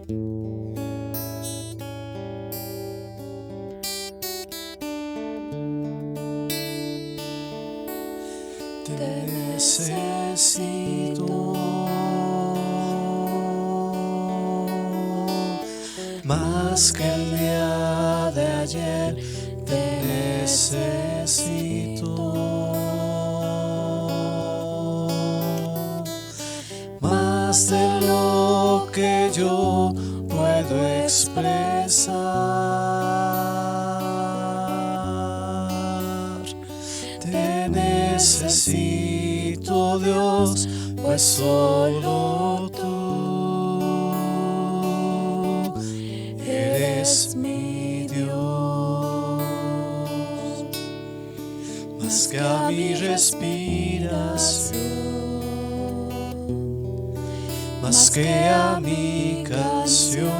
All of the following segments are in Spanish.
Te necesito más que el día de ayer. Te necesito más de lo que yo puedo expresar. Te necesito, Dios, pues solo tú eres mi Dios. Más que a mi respiración, más que a mi canción,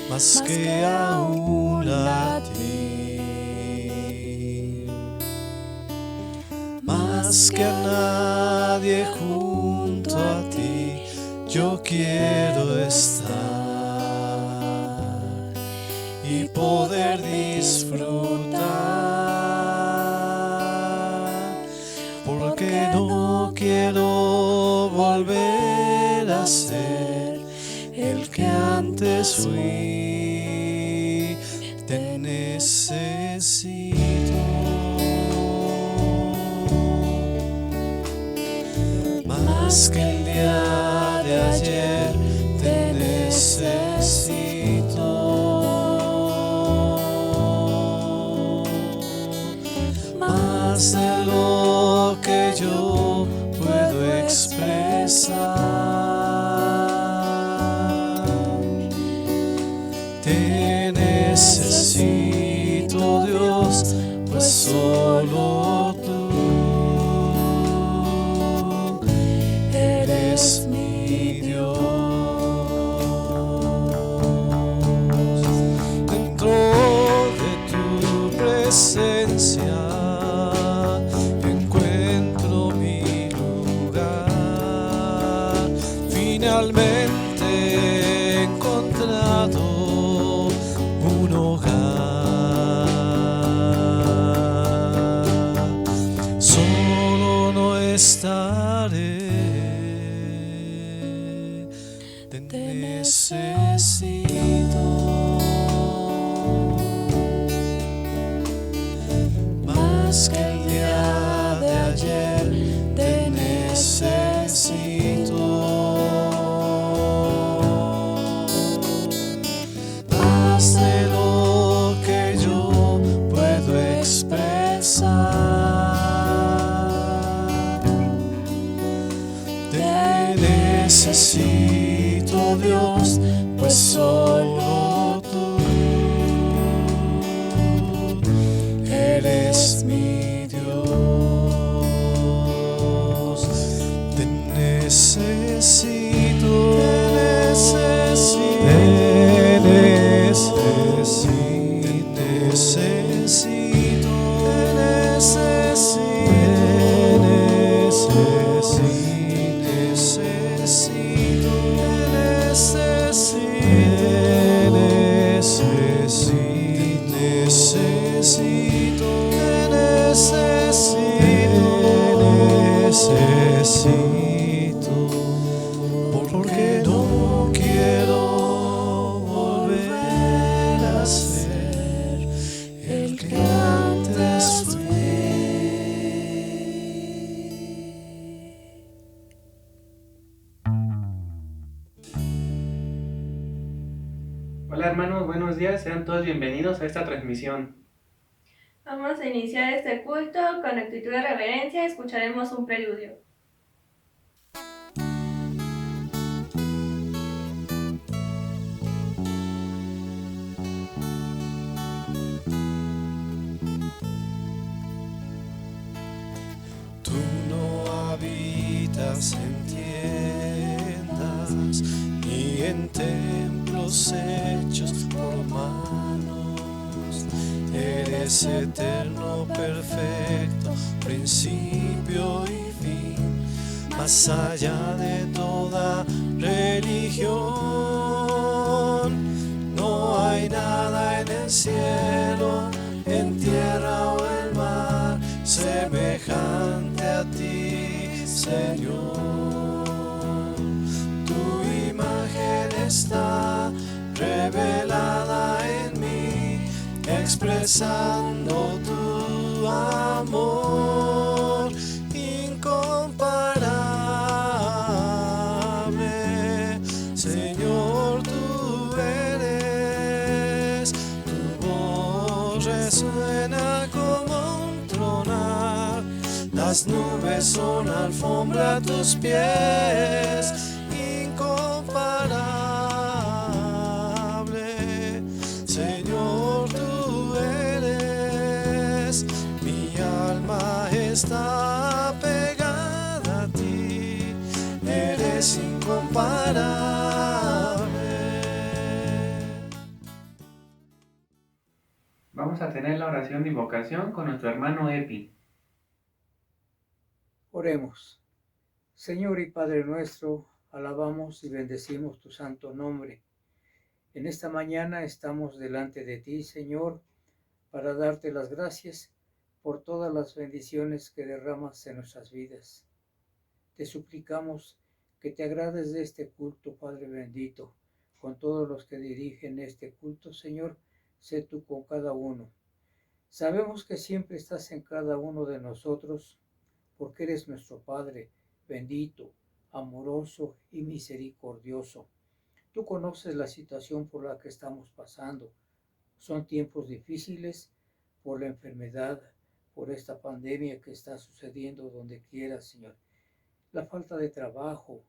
más que a un latir, más que a nadie junto a ti, yo quiero estar y poder disfrutar, porque no quiero volver a ser el que antes fui. Te necesito más que el día de ayer. Te necesito más de lo que yo puedo expresar. Te necesito, Dios, pues solo tú eres mi Dios. Dentro de tu presencia encuentro mi lugar. Finalmente he encontrado un hogar. Solo no estaré. Te necesito más que el día de ayer. Te necesito más de lo que yo puedo expresar. Te necesito, Dios, pues solo tú eres mi Dios. Te necesito, te necesito, porque no quiero volver a ser el que antes fui. Hola hermanos, buenos días, sean todos bienvenidos a esta transmisión. Vamos a iniciar este culto con actitud de reverencia y escucharemos un preludio. Tú no habitas en tiendas ni en templos hechos por manos. Eres eterno, perfecto, principio y fin, más allá de toda religión. religión. No hay nada en el cielo, en tierra o el mar, semejante a ti, Señor. Tu imagen está revelada en mí, expresando tu amor incomparable. Señor, tú eres, tu voz resuena como un tronar. Las nubes son alfombra a tus pies, incomparable. Señor, tú eres, mi alma está pegada a ti, eres incomparable. Vamos a tener la oración de invocación con nuestro hermano Epi. Oremos. Señor y Padre nuestro, alabamos y bendecimos tu santo nombre. En esta mañana estamos delante de ti, Señor, para darte las gracias por todas las bendiciones que derramas en nuestras vidas. Te suplicamos que te agrades de este culto, Padre bendito, con todos los que dirigen este culto, Señor, sé tú con cada uno. Sabemos que siempre estás en cada uno de nosotros, porque eres nuestro Padre bendito, amoroso y misericordioso. Tú conoces la situación por la que estamos pasando. Son tiempos difíciles por la enfermedad, por esta pandemia que está sucediendo donde quiera, Señor. La falta de trabajo,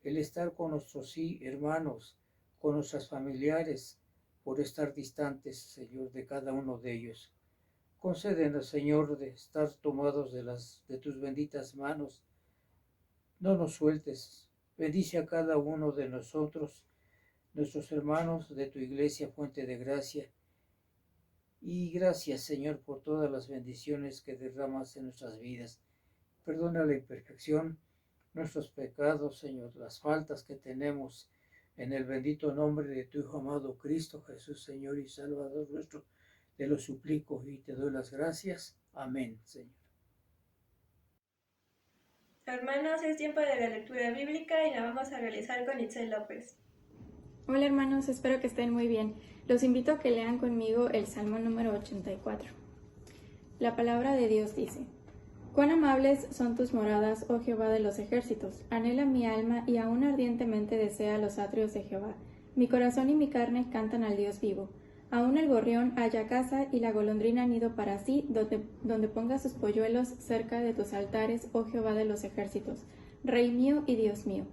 el estar con nuestros hermanos, con nuestros familiares, por estar distantes, Señor, de cada uno de ellos. Concédenos, Señor, de estar tomados de tus benditas manos. No nos sueltes. Bendice a cada uno de nosotros, nuestros hermanos de tu iglesia, Fuente de Gracia. Y gracias, Señor, por todas las bendiciones que derramas en nuestras vidas. Perdona la imperfección, nuestros pecados, Señor, las faltas que tenemos, en el bendito nombre de tu Hijo amado Cristo Jesús, Señor y Salvador nuestro. Te lo suplico y te doy las gracias. Amén, Señor. Hermanos, es tiempo de la lectura bíblica y la vamos a realizar con Itzel López. Hola hermanos, espero que estén muy bien. Los invito a que lean conmigo el Salmo número 84. La palabra de Dios dice: Cuán amables son tus moradas, oh Jehová de los ejércitos. Anhela mi alma y aún ardientemente desea los atrios de Jehová. Mi corazón y mi carne cantan al Dios vivo. Aún el gorrión halla casa y la golondrina nido para sí, donde ponga sus polluelos cerca de tus altares, oh Jehová de los ejércitos, Rey mío y Dios mío.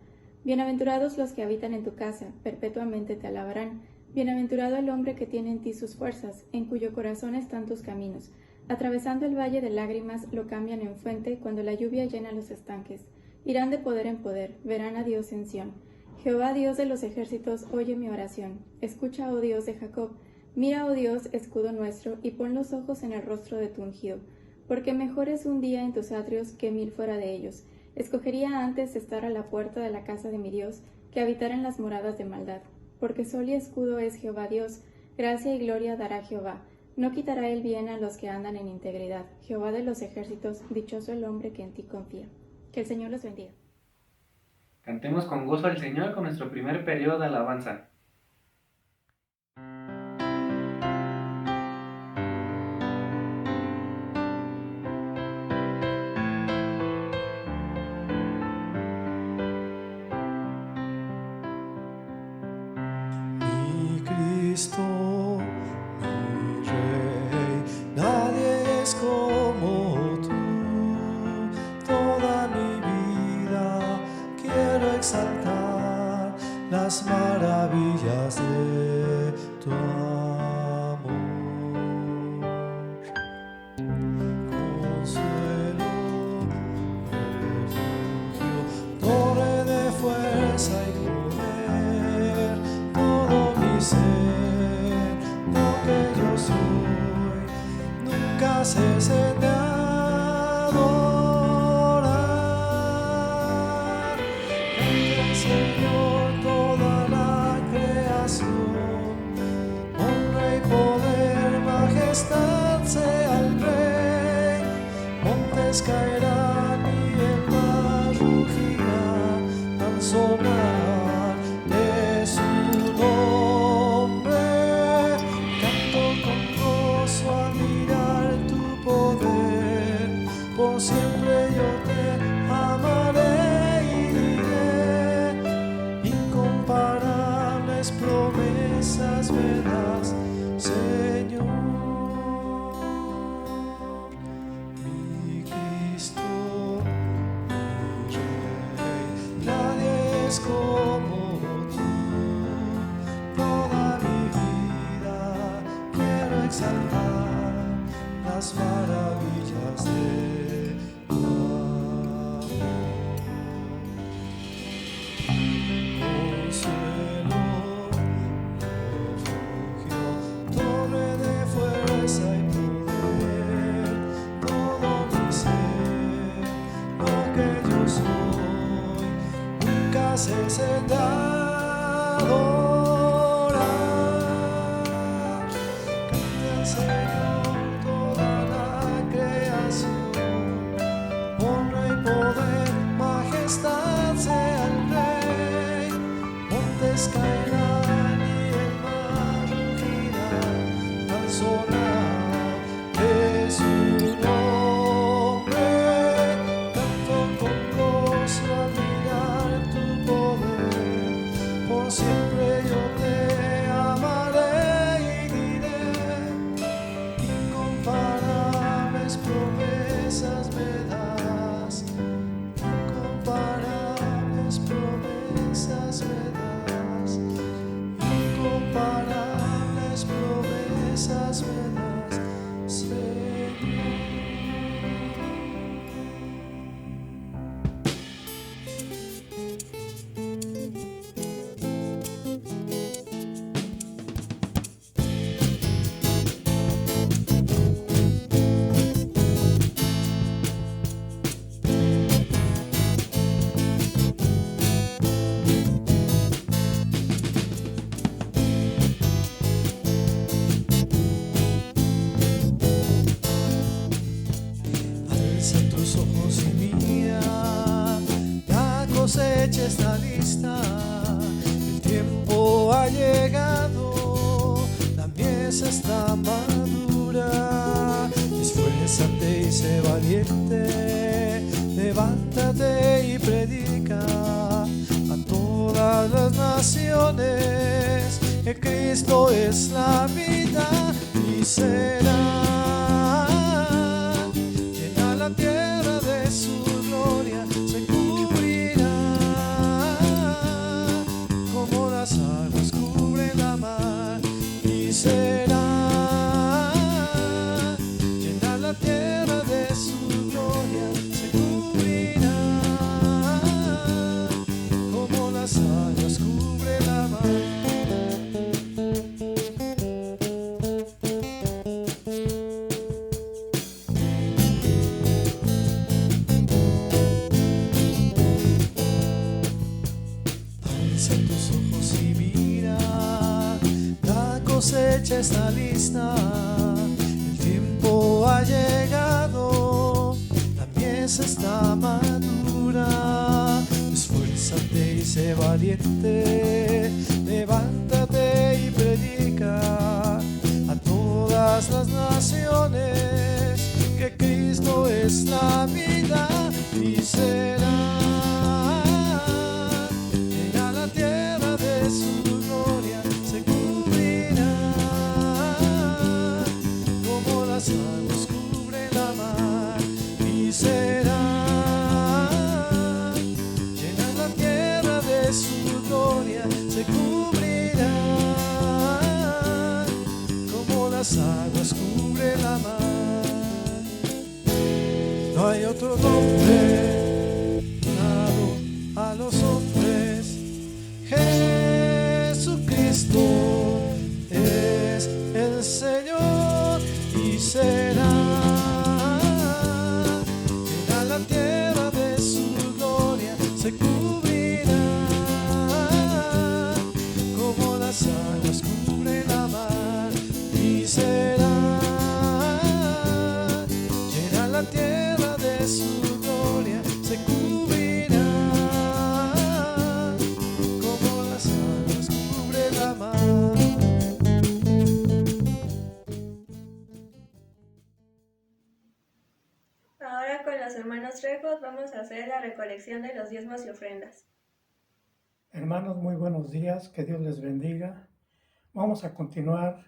Bienaventurados los que habitan en tu casa, perpetuamente te alabarán. Bienaventurado el hombre que tiene en ti sus fuerzas, en cuyo corazón están tus caminos. Atravesando el valle de lágrimas lo cambian en fuente cuando la lluvia llena los estanques. Irán de poder en poder, verán a Dios en Sión. Jehová Dios de los ejércitos, oye mi oración. Escucha, oh Dios de Jacob. Mira, oh Dios, escudo nuestro, y pon los ojos en el rostro de tu ungido. Porque mejor es un día en tus atrios que 1000 fuera de ellos. Escogería antes estar a la puerta de la casa de mi Dios, que habitar en las moradas de maldad. Porque sol y escudo es Jehová Dios, gracia y gloria dará Jehová. No quitará el bien a los que andan en integridad. Jehová de los ejércitos, dichoso el hombre que en ti confía. Que el Señor los bendiga. Cantemos con gozo al Señor con nuestro primer periodo de alabanza. Mi Cristo, mi Rey, nadie es como tú. Toda mi vida quiero exaltar las maravillas de tu amor. Consuelo, refugio, torre de fuerza y poder, todo mi ser, lo que yo soy, nunca cese de adorar. Cante al Señor toda caerán y el mar rugirá al sonar de su nombre. Canto con gozo al mirar tu poder, por siempre yo te amaré y diré, incomparables promesas me das, Señor. Mi Cristo, mi Rey, nadie es como tú. Toda mi vida quiero exaltar las maravillas de tu amor. Consuelo, refugio, torre de fuerza y poder, todo mi ser, lo que yo soy, nunca cese de adorar. Cante al Señor toda la creación, honra y poder, majestad sea el Rey. Montes caerán y el mar rugirá al sonar de su nombre. Canto con gozo al mirar tu poder, por siempre yo te amaré y diré, incomparables promesas me das, incomparables promesas me das, incomparables promesas me das, Señor. Alza tus ojos y mira, la cosecha está lista, el tiempo ha llegado, la mies está madura. Esfuérzate y sé valiente, levántate y predica a todas las naciones que Cristo es la vida y será. Llena la tierra de su gloria, se cubrirá como las aguas cubren la mar y será. Llena la tierra de su gloria, se cubrirá como las aguas cubren la mar. Alza tus ojos y mira, la cosecha está lista, el tiempo ha llegado, la mies está madura. Esfuérzate y sé valiente, levántate y predica a todas las naciones que Cristo es la vida y será. Llena la tierra de su gloria, se cubrirá como las aguas cubren la mar y será. Llena la tierra de su gloria, se cubrirá como las aguas cubren la mar. No hay otro nombre dado a los hombres, Jesucristo es el Señor y será. Llena la tierra de su gloria, se cubrirá como las aguas cubren la mar y será. Llena la tierra de su consejos vamos a hacer la recolección de los diezmos y ofrendas. Hermanos, muy buenos días, que Dios les bendiga. Vamos a continuar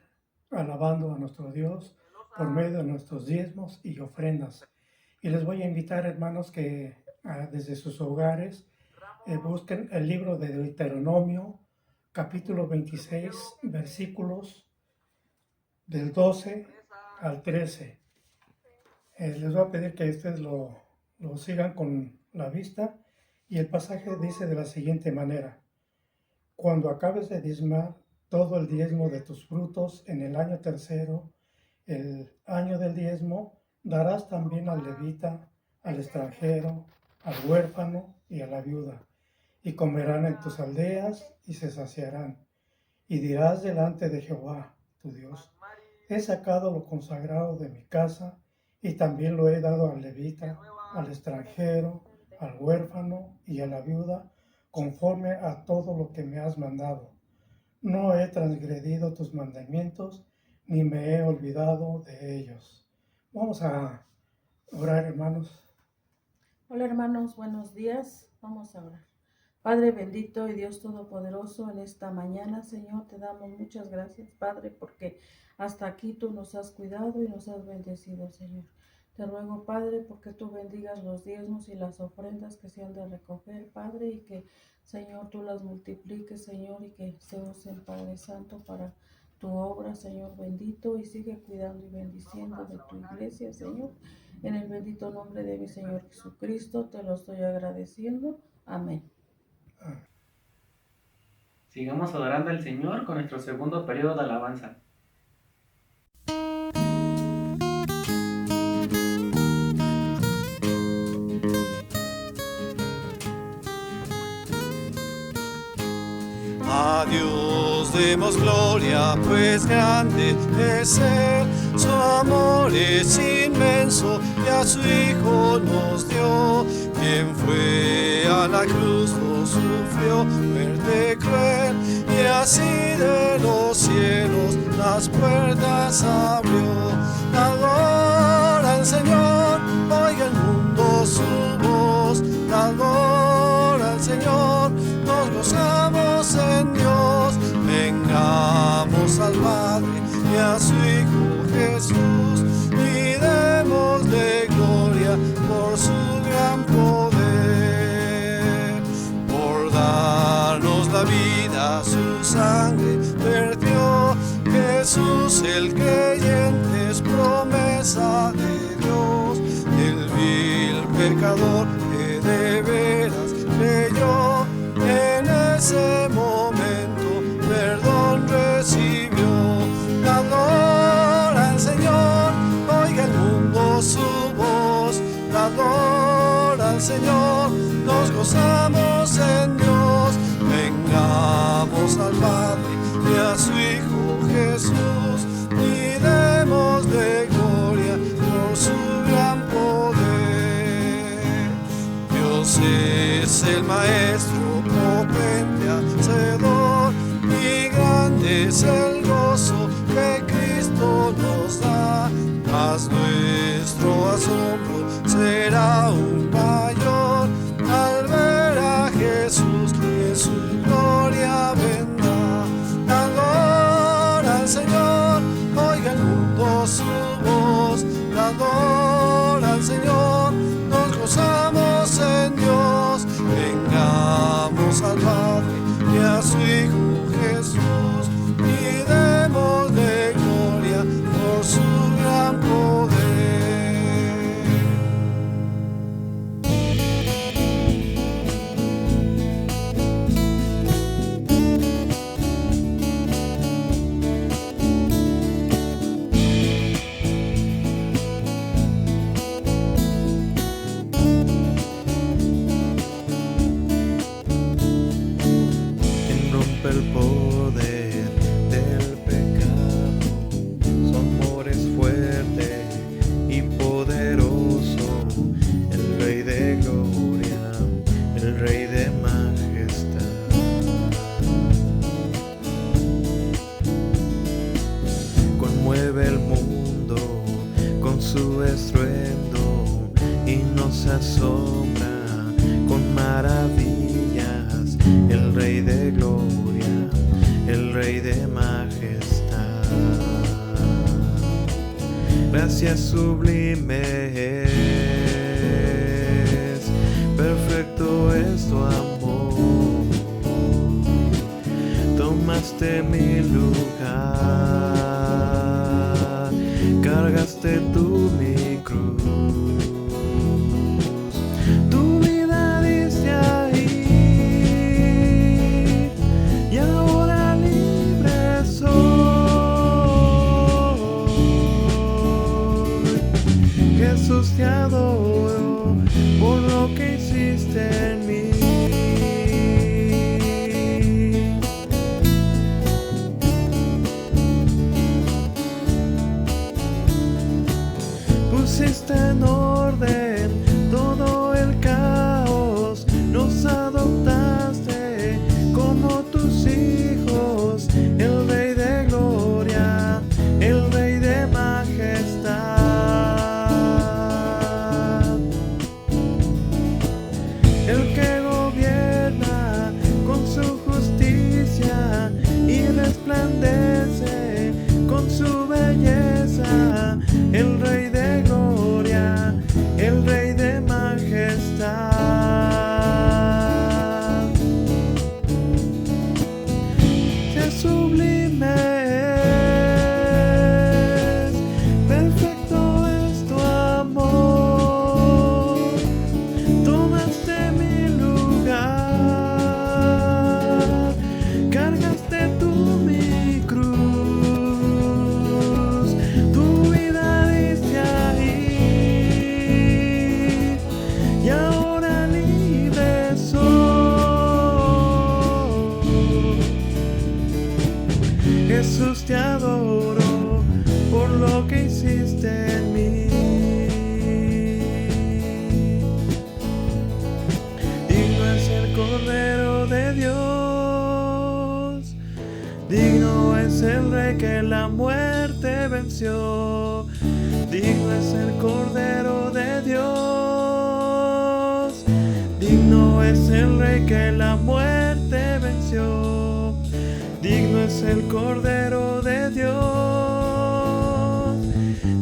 alabando a nuestro Dios por medio de nuestros diezmos y ofrendas. Y les voy a invitar, hermanos, que desde sus hogares busquen el libro de Deuteronomio, capítulo 26, versículos del 12 al 13. Les voy a pedir que ustedes lo sigan con la vista, y el pasaje dice de la siguiente manera: cuando acabes de diezmar todo el diezmo de tus frutos en el año tercero, el año del diezmo, darás también al levita, al extranjero, al huérfano y a la viuda, y comerán en tus aldeas y se saciarán. Y dirás delante de Jehová, tu Dios: he sacado lo consagrado de mi casa, y también lo he dado al levita, al extranjero, al huérfano y a la viuda, conforme a todo lo que me has mandado. No he transgredido tus mandamientos, ni me he olvidado de ellos. Vamos a orar, hermanos. Hola hermanos, buenos días. Vamos a orar. Padre bendito y Dios todopoderoso, en esta mañana, Señor, te damos muchas gracias, Padre, porque hasta aquí tú nos has cuidado y nos has bendecido, Señor. Te ruego, Padre, porque tú bendigas los diezmos y las ofrendas que se han de recoger, Padre, y que, Señor, tú las multipliques, Señor, y que se usen, Padre Santo, para tu obra, Señor bendito, y sigue cuidando y bendiciendo de tu iglesia, Señor. En el bendito nombre de mi Señor Jesucristo te lo estoy agradeciendo. Amén. Sigamos adorando al Señor con nuestro segundo periodo de alabanza. A Dios demos gloria, pues grande es Él, su amor es inmenso y a su Hijo nos dio, quien fue a la cruz, lo sufrió, muerte cruel, y así de los cielos las puertas abrió. Adora al Señor, oiga el mundo su voz, adora al Señor, nos gozamos en Dios, vengamos al Padre y a su Hijo Jesús, y démosle gloria por su gran poder, por darnos la vida, su sangre vertió, Jesús el creyente es promesa de Dios, el vil pecador que de veras creyó, en ese momento perdón recibió. Adora al Señor, oiga el mundo su voz, adora al Señor, nos gozamos en Dios, vengamos al Padre y a su Hijo Jesús, y démosle gloria por su gran poder. Dios es el Maestro potente, hacedor, y grande es el gozo que Cristo nos da, mas nuestro asombro será aún mayor al ver a Jesús que en su gloria vendrá. Adora al Señor, oiga el mundo su voz, adora al Señor, nos gozamos en Dios, vengamos al Padre y a su Hijo Jesús, y démosle gloria por su gran poder. El poder del Rey de majestad. Gracias sublime es, perfecto es tu amor. Tomaste mi lugar, cargaste tú mi cruz. Tu vida diste ahí y ahora libre soy. Jesús, te adoro por lo que hiciste en mí. Pusiste en orden todo el caos, nos adoptaste como tus hijos, el Rey de gloria, el Rey de majestad, el que gobierna con su justicia y resplandece con su belleza, el Rey de gloria, el Rey de majestad. Qué sublime es, perfecto es tu amor. Tomaste mi lugar, cargaste tú mi cruz. Tu vida diste ahí y ahora libre soy. Jesús, te adoro por lo que hiciste en mí. Digno es el Cordero de Dios, digno es el Rey que la muerte venció. Digno es el Cordero de Dios, digno es el Rey que la muerte venció. Digno es el Cordero de Dios,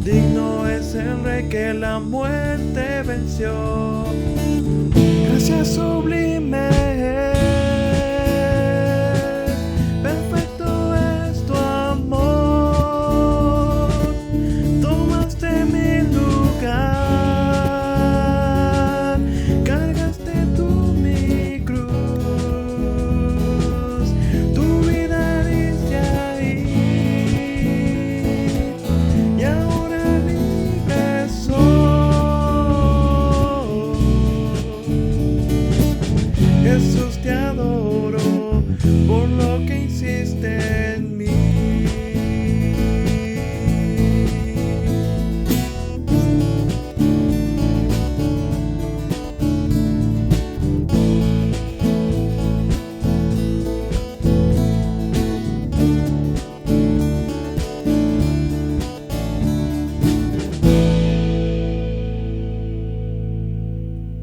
digno es el Rey que la muerte venció. Gracias sublime es, perfecto es tu amor. Tomaste mi lugar, cargaste tú mi cruz. Tu vida diste ahí y ahora libre soy. Jesús, te adoro por lo que hiciste en mí.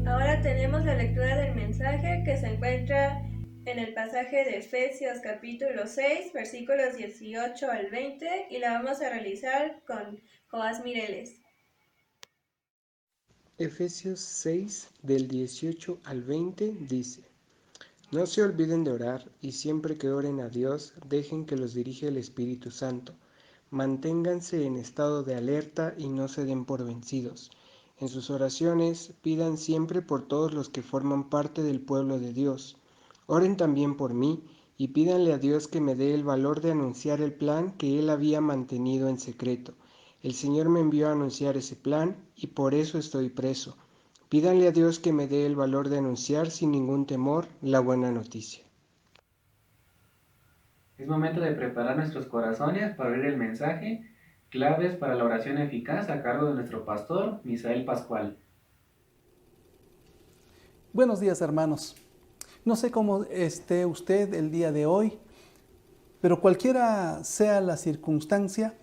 Ahora tenemos la lectura del mensaje que se encuentra en el pasaje de Efesios capítulo 6, versículos 18 al 20, y la vamos a realizar con Joás Mireles. Efesios 6 del 18 al 20 dice: No se olviden de orar y siempre que oren a Dios dejen que los dirija el Espíritu Santo. Manténganse en estado de alerta y no se den por vencidos. En sus oraciones pidan siempre por todos los que forman parte del pueblo de Dios. Oren también por mí y pídanle a Dios que me dé el valor de anunciar el plan que Él había mantenido en secreto. El Señor me envió a anunciar ese plan y por eso estoy preso. Pídanle a Dios que me dé el valor de anunciar sin ningún temor la buena noticia. Es momento de preparar nuestros corazones para oír el mensaje, claves para la oración eficaz a cargo de nuestro pastor, Misael Pascual. Buenos días, hermanos. No sé cómo esté usted el día de hoy, pero cualquiera sea la circunstancia,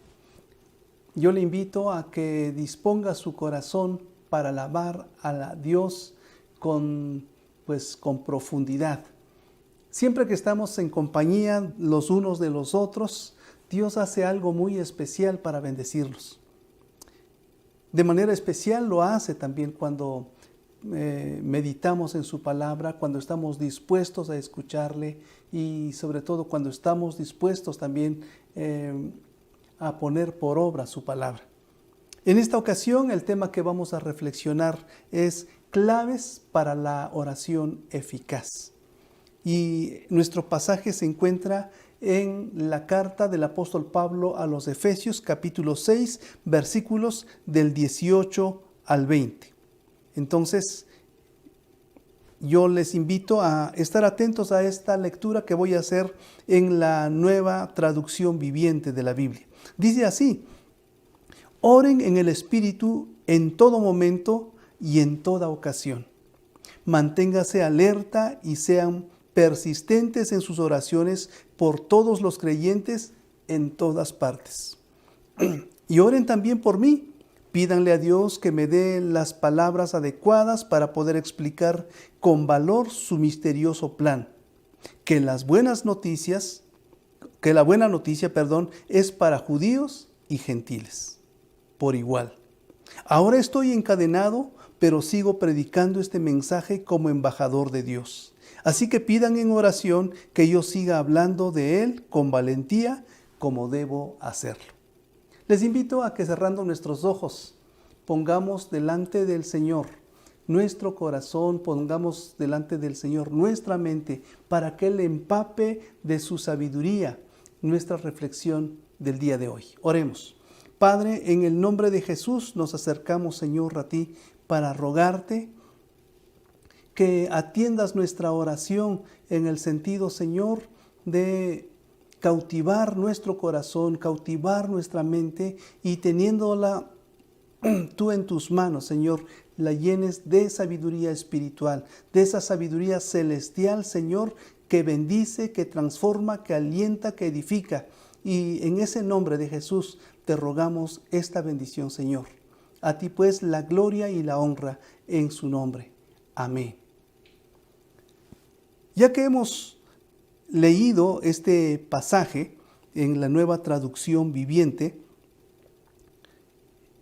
yo le invito a que disponga su corazón para alabar a Dios con profundidad. Siempre que estamos en compañía los unos de los otros, Dios hace algo muy especial para bendecirlos. De manera especial lo hace también cuando meditamos en su palabra, cuando estamos dispuestos a escucharle y sobre todo cuando estamos dispuestos también a poner por obra su palabra. En esta ocasión el tema que vamos a reflexionar es claves para la oración eficaz. Y nuestro pasaje se encuentra en la carta del apóstol Pablo a los Efesios, capítulo 6, versículos del 18 al 20. Entonces, yo les invito a estar atentos a esta lectura que voy a hacer en la Nueva Traducción Viviente de la Biblia. Dice así: oren en el Espíritu en todo momento y en toda ocasión. Manténgase alerta y sean persistentes en sus oraciones por todos los creyentes en todas partes. Y oren también por mí. Pídanle a Dios que me dé las palabras adecuadas para poder explicar con valor su misterioso plan. Que la buena noticia, es para judíos y gentiles, por igual. Ahora estoy encadenado, pero sigo predicando este mensaje como embajador de Dios. Así que pidan en oración que yo siga hablando de Él con valentía como debo hacerlo. Les invito a que cerrando nuestros ojos, pongamos delante del Señor nuestro corazón, pongamos delante del Señor nuestra mente para que Él empape de su sabiduría nuestra reflexión del día de hoy. Oremos. Padre, en el nombre de Jesús nos acercamos, Señor, a ti para rogarte que atiendas nuestra oración en el sentido, Señor, de cautivar nuestro corazón, cautivar nuestra mente y teniéndola tú en tus manos, Señor, la llenes de sabiduría espiritual, de esa sabiduría celestial, Señor, que bendice, que transforma, que alienta, que edifica. Y en ese nombre de Jesús te rogamos esta bendición, Señor. A ti pues la gloria y la honra en su nombre. Amén. Ya que hemos leído este pasaje en la Nueva Traducción Viviente,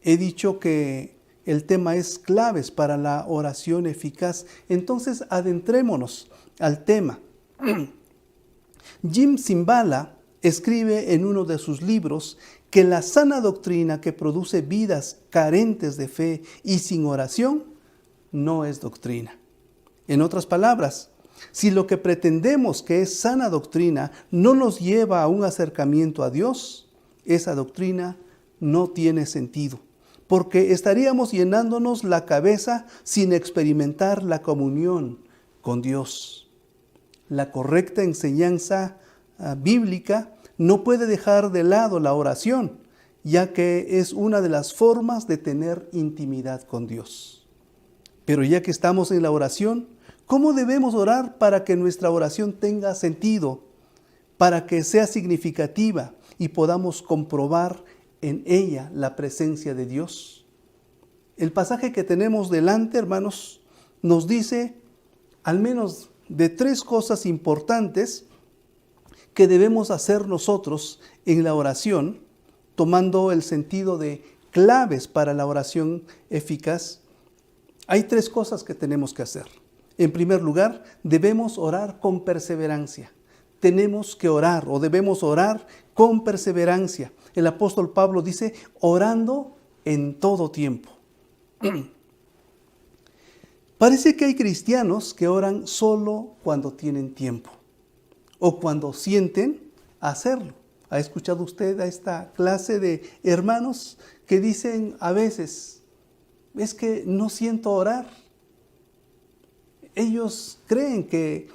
he dicho que el tema es claves para la oración eficaz. Entonces adentrémonos al tema. Jim Cymbala escribe en uno de sus libros que la sana doctrina que produce vidas carentes de fe y sin oración no es doctrina. En otras palabras, si lo que pretendemos que es sana doctrina no nos lleva a un acercamiento a Dios, esa doctrina no tiene sentido, porque estaríamos llenándonos la cabeza sin experimentar la comunión con Dios. La correcta enseñanza bíblica no puede dejar de lado la oración, ya que es una de las formas de tener intimidad con Dios. Pero ya que estamos en la oración, ¿cómo debemos orar para que nuestra oración tenga sentido, para que sea significativa y podamos comprobar en ella la presencia de Dios? El pasaje que tenemos delante, hermanos, nos dice al menos de 3 cosas importantes que debemos hacer nosotros en la oración, tomando el sentido de claves para la oración eficaz. Hay 3 cosas que tenemos que hacer. En primer lugar, debemos orar con perseverancia. Tenemos que orar o debemos orar con perseverancia. El apóstol Pablo dice, orando en todo tiempo. Parece que hay cristianos que oran solo cuando tienen tiempo o cuando sienten hacerlo. ¿Ha escuchado usted a esta clase de hermanos que dicen a veces, es que no siento orar? Ellos creen que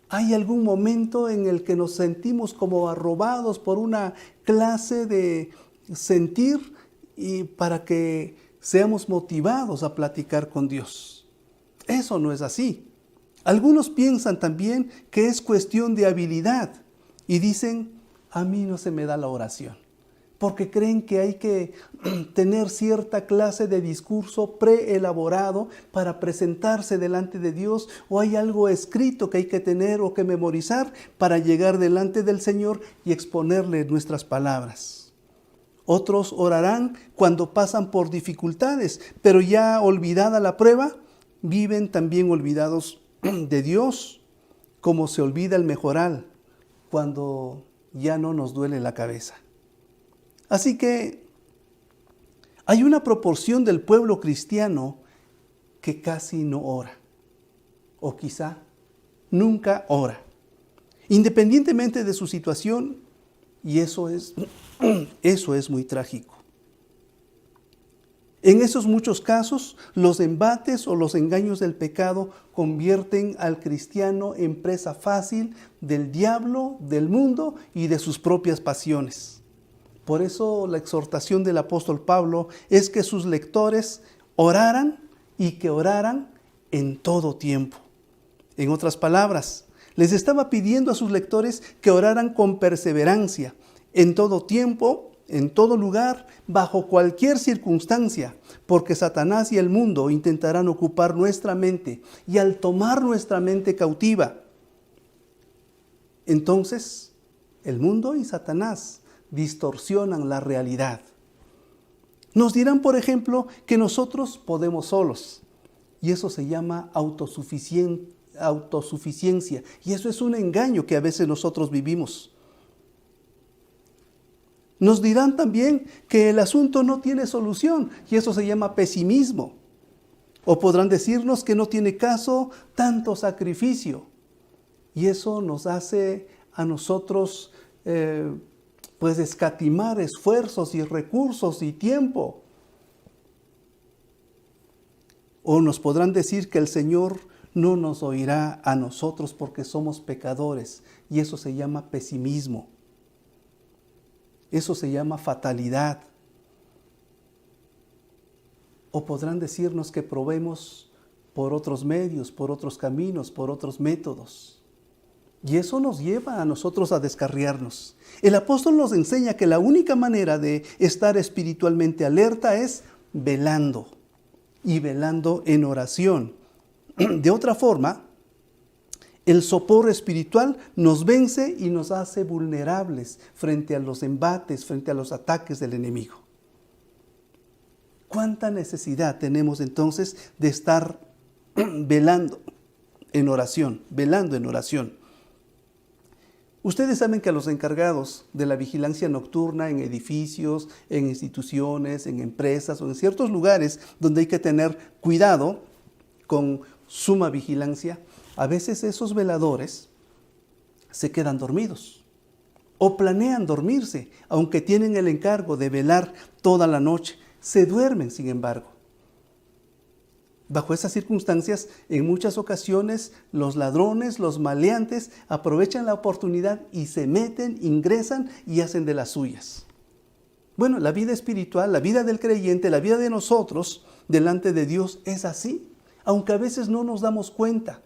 hay algún momento en el que nos sentimos como arrobados por una clase de sentir y para que seamos motivados a platicar con Dios. Eso no es así. Algunos piensan también que es cuestión de habilidad y dicen, a mí no se me da la oración, porque creen que hay que tener cierta clase de discurso preelaborado para presentarse delante de Dios, o hay algo escrito que hay que tener o que memorizar para llegar delante del Señor y exponerle nuestras palabras. Otros orarán cuando pasan por dificultades, pero ya olvidada la prueba, viven también olvidados de Dios, como se olvida el mejoral cuando ya no nos duele la cabeza. Así que hay una proporción del pueblo cristiano que casi no ora, o quizá nunca ora, independientemente de su situación, y eso es muy trágico. En esos muchos casos, los embates o los engaños del pecado convierten al cristiano en presa fácil del diablo, del mundo y de sus propias pasiones. Por eso la exhortación del apóstol Pablo es que sus lectores oraran y que oraran en todo tiempo. En otras palabras, les estaba pidiendo a sus lectores que oraran con perseverancia, en todo tiempo, en todo lugar, bajo cualquier circunstancia, porque Satanás y el mundo intentarán ocupar nuestra mente, y al tomar nuestra mente cautiva, entonces el mundo y Satanás distorsionan la realidad. Nos dirán, por ejemplo, que nosotros podemos solos, y eso se llama autosuficiencia, y eso es un engaño que a veces nosotros vivimos. Nos dirán también que el asunto no tiene solución, y eso se llama pesimismo. O podrán decirnos que no tiene caso tanto sacrificio, y eso nos hace a nosotros escatimar esfuerzos y recursos y tiempo. O nos podrán decir que el Señor no nos oirá a nosotros porque somos pecadores, y eso se llama pesimismo. Eso se llama fatalidad. O podrán decirnos que probemos por otros medios, por otros caminos, por otros métodos. Y eso nos lleva a nosotros a descarriarnos. El apóstol nos enseña que la única manera de estar espiritualmente alerta es velando, y velando en oración. De otra forma, el sopor espiritual nos vence y nos hace vulnerables frente a los embates, frente a los ataques del enemigo. ¿Cuánta necesidad tenemos entonces de estar velando en oración, velando en oración? Ustedes saben que a los encargados de la vigilancia nocturna en edificios, en instituciones, en empresas o en ciertos lugares donde hay que tener cuidado con suma vigilancia, a veces esos veladores se quedan dormidos o planean dormirse, aunque tienen el encargo de velar toda la noche. Se duermen, sin embargo. Bajo esas circunstancias, en muchas ocasiones, los ladrones, los maleantes, aprovechan la oportunidad y se meten, ingresan y hacen de las suyas. Bueno, la vida espiritual, la vida del creyente, la vida de nosotros delante de Dios es así, aunque a veces no nos damos cuenta.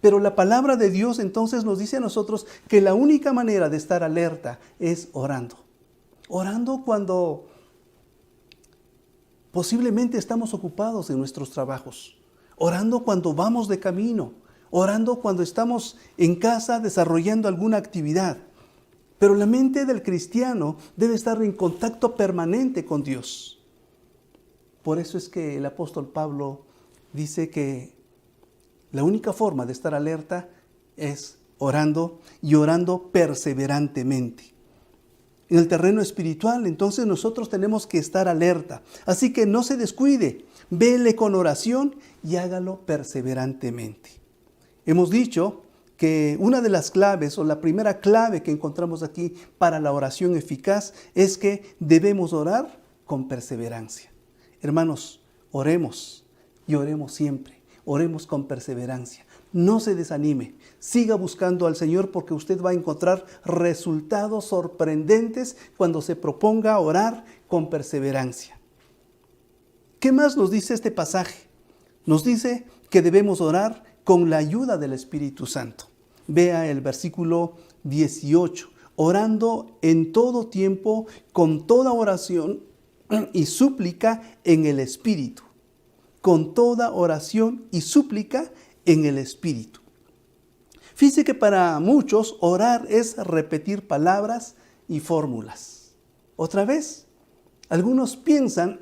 Pero la palabra de Dios entonces nos dice a nosotros que la única manera de estar alerta es orando. Orando cuando posiblemente estamos ocupados en nuestros trabajos, orando cuando vamos de camino, orando cuando estamos en casa desarrollando alguna actividad. Pero la mente del cristiano debe estar en contacto permanente con Dios. Por eso es que el apóstol Pablo dice que la única forma de estar alerta es orando, y orando perseverantemente. En el terreno espiritual, entonces nosotros tenemos que estar alerta. Así que no se descuide, vele con oración y hágalo perseverantemente. Hemos dicho que una de las claves, o la primera clave que encontramos aquí para la oración eficaz, es que debemos orar con perseverancia. Hermanos, oremos y oremos siempre. Oremos con perseverancia. No se desanime. Siga buscando al Señor, porque usted va a encontrar resultados sorprendentes cuando se proponga orar con perseverancia. ¿Qué más nos dice este pasaje? Nos dice que debemos orar con la ayuda del Espíritu Santo. Vea el versículo 18. orando en todo tiempo, con toda oración y súplica en el Espíritu. Con toda oración y súplica en el Espíritu. Fíjese que para muchos orar es repetir palabras y fórmulas. Otra vez, algunos piensan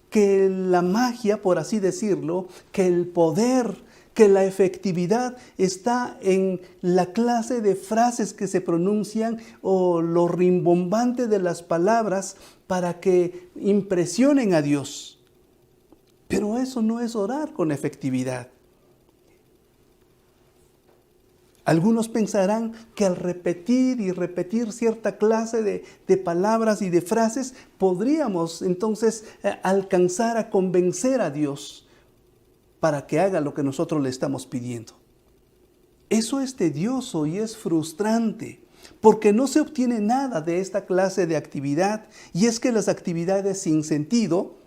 que la magia, por así decirlo, que el poder, que la efectividad está en la clase de frases que se pronuncian o lo rimbombante de las palabras para que impresionen a Dios. Pero eso no es orar con efectividad. Algunos pensarán que al repetir y repetir cierta clase de palabras y de frases, podríamos entonces alcanzar a convencer a Dios para que haga lo que nosotros le estamos pidiendo. Eso es tedioso y es frustrante, porque no se obtiene nada de esta clase de actividad, y es que las actividades sin sentido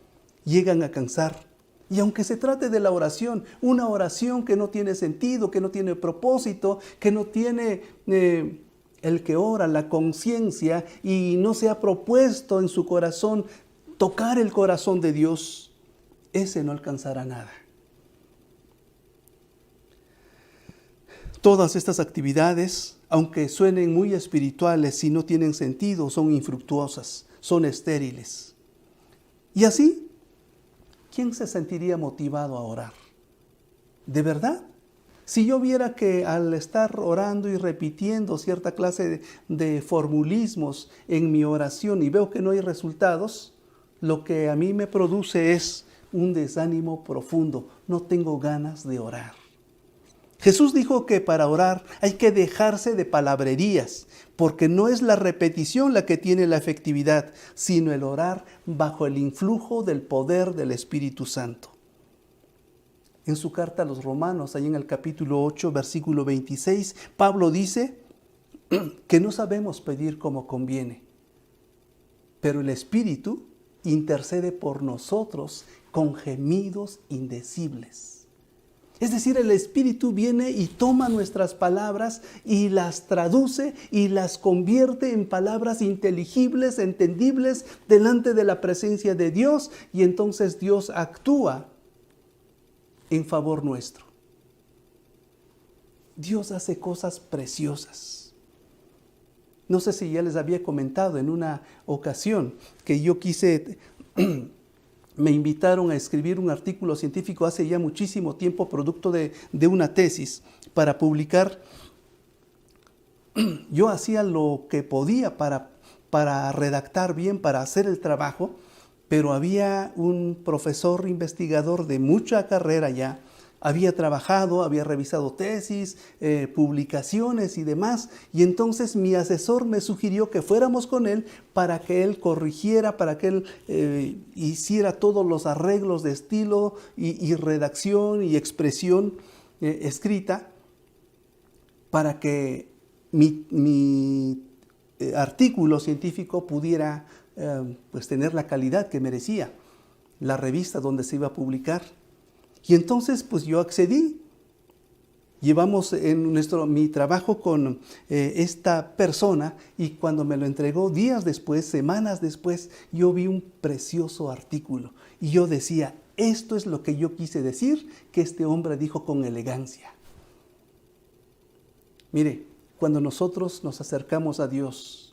llegan a cansar. Y aunque se trate de la oración, una oración que no tiene sentido, que no tiene propósito, que no tiene el que ora, la conciencia, y no se ha propuesto en su corazón tocar el corazón de Dios, ese no alcanzará nada. Todas estas actividades, aunque suenen muy espirituales, si no tienen sentido, son infructuosas, son estériles. Y así, ¿quién se sentiría motivado a orar? ¿De verdad? Si yo viera que al estar orando y repitiendo cierta clase de formulismos en mi oración y veo que no hay resultados, lo que a mí me produce es un desánimo profundo. No tengo ganas de orar. Jesús dijo que para orar hay que dejarse de palabrerías, porque no es la repetición la que tiene la efectividad, sino el orar bajo el influjo del poder del Espíritu Santo. En su carta a los Romanos, ahí en el capítulo 8, versículo 26, Pablo dice que no sabemos pedir como conviene, pero el Espíritu intercede por nosotros con gemidos indecibles. Es decir, el Espíritu viene y toma nuestras palabras y las traduce y las convierte en palabras inteligibles, entendibles delante de la presencia de Dios, y entonces Dios actúa en favor nuestro. Dios hace cosas preciosas. No sé si ya les había comentado en una ocasión que yo me invitaron a escribir un artículo científico hace ya muchísimo tiempo, producto de una tesis para publicar. Yo hacía lo que podía para redactar bien, para hacer el trabajo, pero había un profesor investigador de mucha carrera ya, había trabajado, había revisado tesis, publicaciones y demás, y entonces mi asesor me sugirió que fuéramos con él para que él corrigiera, para que él hiciera todos los arreglos de estilo y redacción y expresión escrita, para que mi artículo científico pudiera tener la calidad que merecía la revista donde se iba a publicar. Y entonces pues yo accedí. Llevamos mi trabajo con esta persona, y cuando me lo entregó días después, semanas después, yo vi un precioso artículo y yo decía, esto es lo que yo quise decir, que este hombre dijo con elegancia. Mire, cuando nosotros nos acercamos a Dios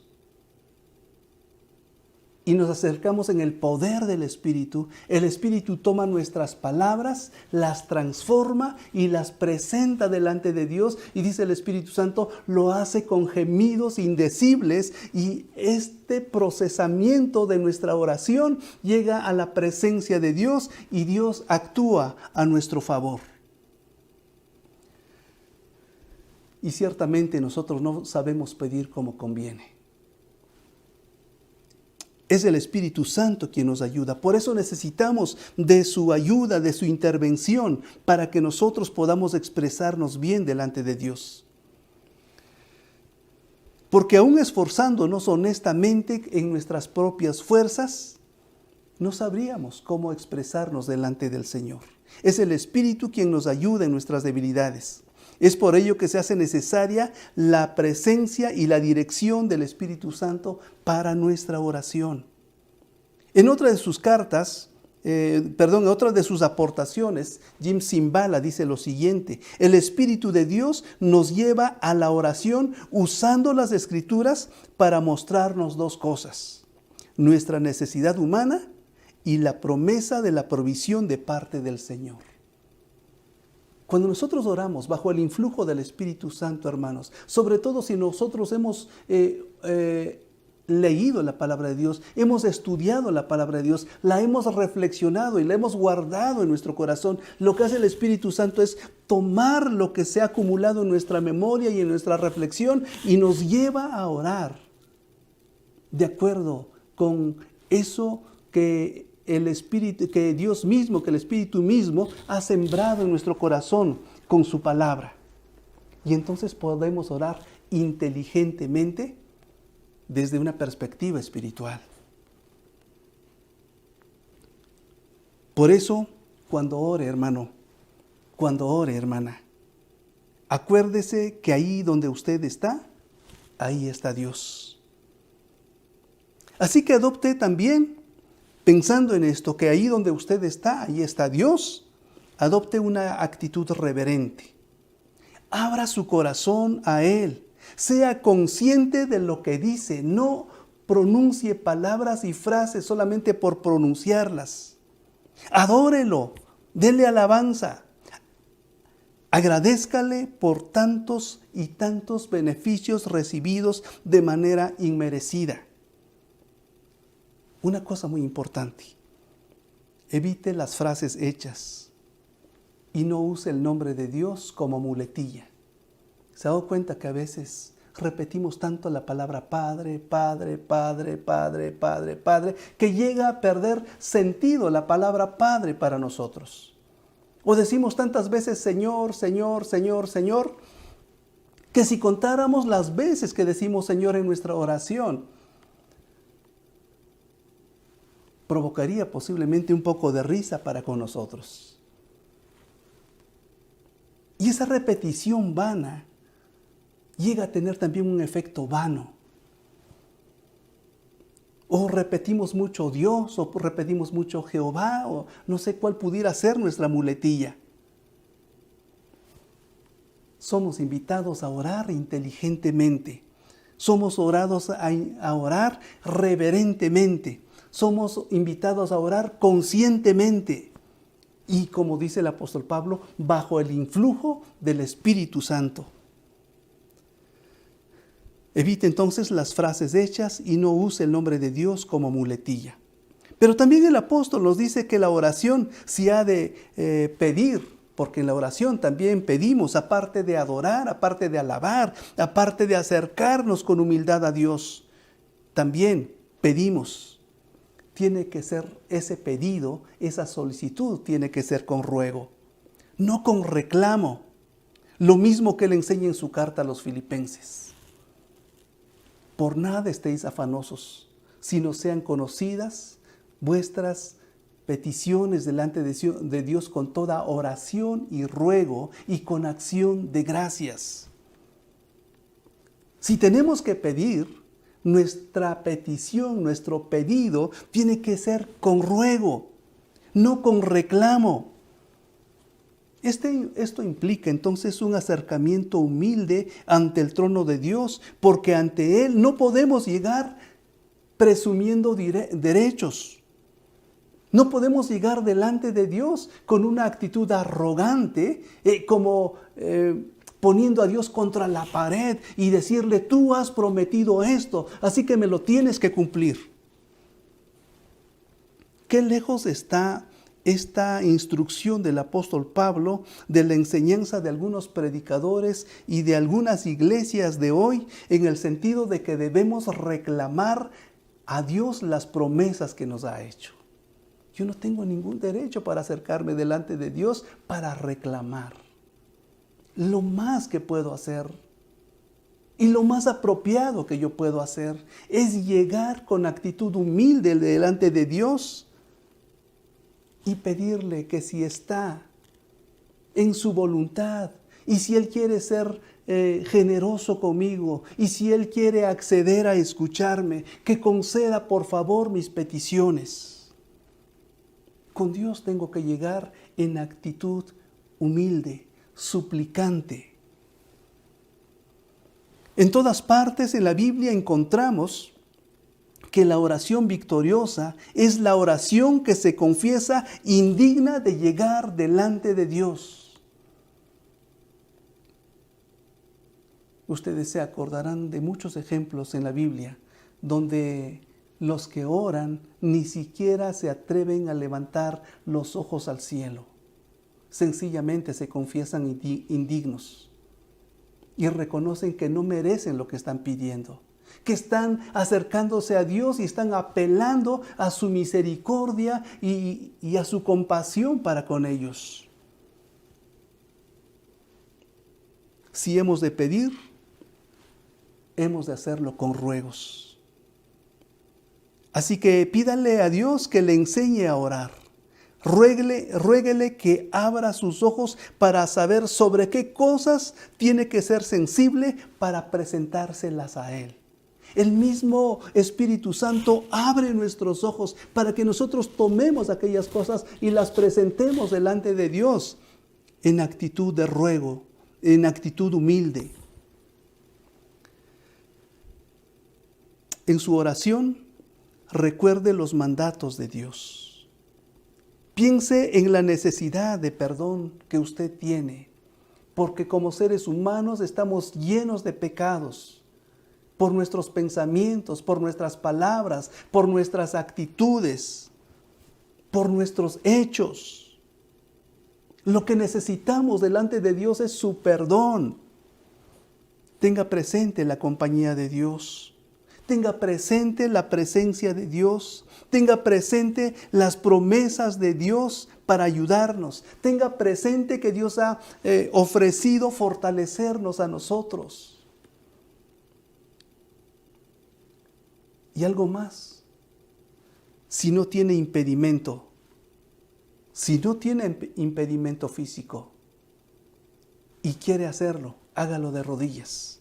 y nos acercamos en el poder del Espíritu, el Espíritu toma nuestras palabras, las transforma y las presenta delante de Dios, y dice el Espíritu Santo, lo hace con gemidos indecibles, y este procesamiento de nuestra oración llega a la presencia de Dios y Dios actúa a nuestro favor. Y ciertamente nosotros no sabemos pedir como conviene. Es el Espíritu Santo quien nos ayuda. Por eso necesitamos de su ayuda, de su intervención, para que nosotros podamos expresarnos bien delante de Dios. Porque aún esforzándonos honestamente en nuestras propias fuerzas, no sabríamos cómo expresarnos delante del Señor. Es el Espíritu quien nos ayuda en nuestras debilidades. Es por ello que se hace necesaria la presencia y la dirección del Espíritu Santo para nuestra oración. En otra de sus cartas, en otra de sus aportaciones, Jim Cymbala dice lo siguiente: el Espíritu de Dios nos lleva a la oración usando las Escrituras para mostrarnos dos cosas: nuestra necesidad humana y la promesa de la provisión de parte del Señor. Cuando nosotros oramos bajo el influjo del Espíritu Santo, hermanos, sobre todo si nosotros hemos leído la palabra de Dios, hemos estudiado la palabra de Dios, la hemos reflexionado y la hemos guardado en nuestro corazón, lo que hace el Espíritu Santo es tomar lo que se ha acumulado en nuestra memoria y en nuestra reflexión y nos lleva a orar de acuerdo con eso que el Espíritu, que Dios mismo, que el Espíritu mismo ha sembrado en nuestro corazón con su palabra. Y entonces podemos orar inteligentemente desde una perspectiva espiritual. Por eso, cuando ore, hermano, cuando ore, hermana, acuérdese que ahí donde usted está, ahí está Dios. Así que adopte también, pensando en esto, que ahí donde usted está, ahí está Dios, adopte una actitud reverente. Abra su corazón a Él. Sea consciente de lo que dice. No pronuncie palabras y frases solamente por pronunciarlas. Adórelo. Dele alabanza. Agradézcale por tantos y tantos beneficios recibidos de manera inmerecida. Una cosa muy importante: evite las frases hechas y no use el nombre de Dios como muletilla. ¿Se ha dado cuenta que a veces repetimos tanto la palabra Padre, Padre, Padre, Padre, Padre, Padre, que llega a perder sentido la palabra Padre para nosotros? O decimos tantas veces Señor, Señor, Señor, Señor, que si contáramos las veces que decimos Señor en nuestra oración, provocaría posiblemente un poco de risa para con nosotros. Y esa repetición vana llega a tener también un efecto vano. O repetimos mucho Dios, o repetimos mucho Jehová, o no sé cuál pudiera ser nuestra muletilla. Somos invitados a orar inteligentemente. Somos orados a orar reverentemente. Somos invitados a orar conscientemente. Y como dice el apóstol Pablo, bajo el influjo del Espíritu Santo. Evite entonces las frases hechas y no use el nombre de Dios como muletilla. Pero también el apóstol nos dice que la oración se ha de pedir, porque en la oración también pedimos, aparte de adorar, aparte de alabar, aparte de acercarnos con humildad a Dios, también pedimos. Tiene que ser ese pedido, esa solicitud, tiene que ser con ruego, no con reclamo. Lo mismo que él enseña en su carta a los Filipenses. Por nada estéis afanosos, sino sean conocidas vuestras peticiones delante de Dios con toda oración y ruego y con acción de gracias. Si tenemos que pedir, nuestra petición, nuestro pedido, tiene que ser con ruego, no con reclamo. Esto implica entonces un acercamiento humilde ante el trono de Dios, porque ante Él no podemos llegar presumiendo derechos. No podemos llegar delante de Dios con una actitud arrogante, poniendo a Dios contra la pared y decirle, tú has prometido esto, así que me lo tienes que cumplir. Qué lejos está esta instrucción del apóstol Pablo de la enseñanza de algunos predicadores y de algunas iglesias de hoy, en el sentido de que debemos reclamar a Dios las promesas que nos ha hecho. Yo no tengo ningún derecho para acercarme delante de Dios para reclamar. Lo más que puedo hacer y lo más apropiado que yo puedo hacer es llegar con actitud humilde delante de Dios y pedirle que si está en su voluntad y si Él quiere ser generoso conmigo, y si Él quiere acceder a escucharme, que conceda por favor mis peticiones. Con Dios tengo que llegar en actitud humilde, suplicante. En todas partes en la Biblia encontramos que la oración victoriosa es la oración que se confiesa indigna de llegar delante de Dios. Ustedes se acordarán de muchos ejemplos en la Biblia donde los que oran ni siquiera se atreven a levantar los ojos al cielo. Sencillamente se confiesan indignos y reconocen que no merecen lo que están pidiendo, que están acercándose a Dios y están apelando a su misericordia y a su compasión para con ellos. Si hemos de pedir, hemos de hacerlo con ruegos. Así que pídale a Dios que le enseñe a orar. Ruéguele que abra sus ojos para saber sobre qué cosas tiene que ser sensible para presentárselas a Él. El mismo Espíritu Santo abre nuestros ojos para que nosotros tomemos aquellas cosas y las presentemos delante de Dios en actitud de ruego, en actitud humilde. En su oración, recuerde los mandatos de Dios. Piense en la necesidad de perdón que usted tiene, porque como seres humanos estamos llenos de pecados por nuestros pensamientos, por nuestras palabras, por nuestras actitudes, por nuestros hechos. Lo que necesitamos delante de Dios es su perdón. Tenga presente la compañía de Dios. Tenga presente la presencia de Dios. Tenga presente las promesas de Dios para ayudarnos. Tenga presente que Dios ha ofrecido fortalecernos a nosotros. Y algo más. Si no tiene impedimento físico y quiere hacerlo, hágalo de rodillas.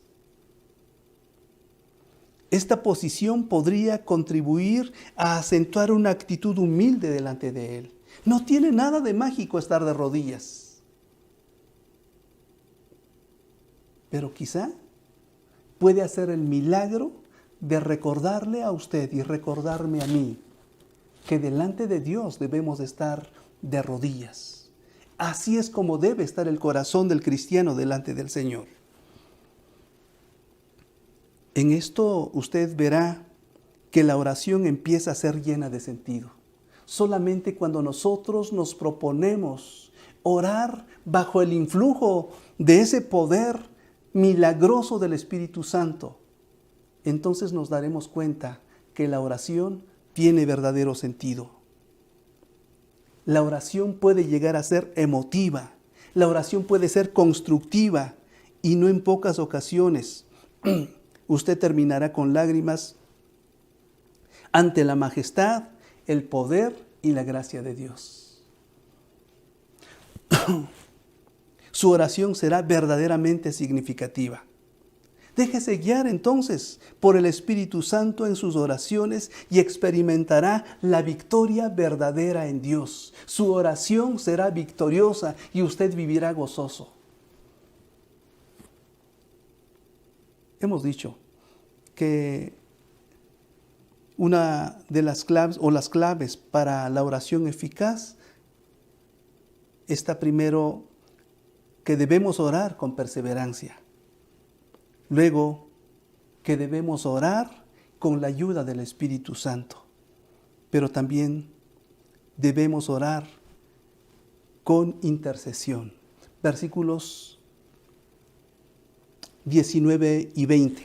Esta posición podría contribuir a acentuar una actitud humilde delante de Él. No tiene nada de mágico estar de rodillas. Pero quizá puede hacer el milagro de recordarle a usted y recordarme a mí que delante de Dios debemos de estar de rodillas. Así es como debe estar el corazón del cristiano delante del Señor. En esto usted verá que la oración empieza a ser llena de sentido. Solamente cuando nosotros nos proponemos orar bajo el influjo de ese poder milagroso del Espíritu Santo, entonces nos daremos cuenta que la oración tiene verdadero sentido. La oración puede llegar a ser emotiva, la oración puede ser constructiva y no en pocas ocasiones usted terminará con lágrimas ante la majestad, el poder y la gracia de Dios. Su oración será verdaderamente significativa. Déjese guiar entonces por el Espíritu Santo en sus oraciones y experimentará la victoria verdadera en Dios. Su oración será victoriosa y usted vivirá gozoso. Hemos dicho que una de las claves o las claves para la oración eficaz está primero que debemos orar con perseverancia. Luego, que debemos orar con la ayuda del Espíritu Santo. Pero también debemos orar con intercesión. Versículos 19 y 20.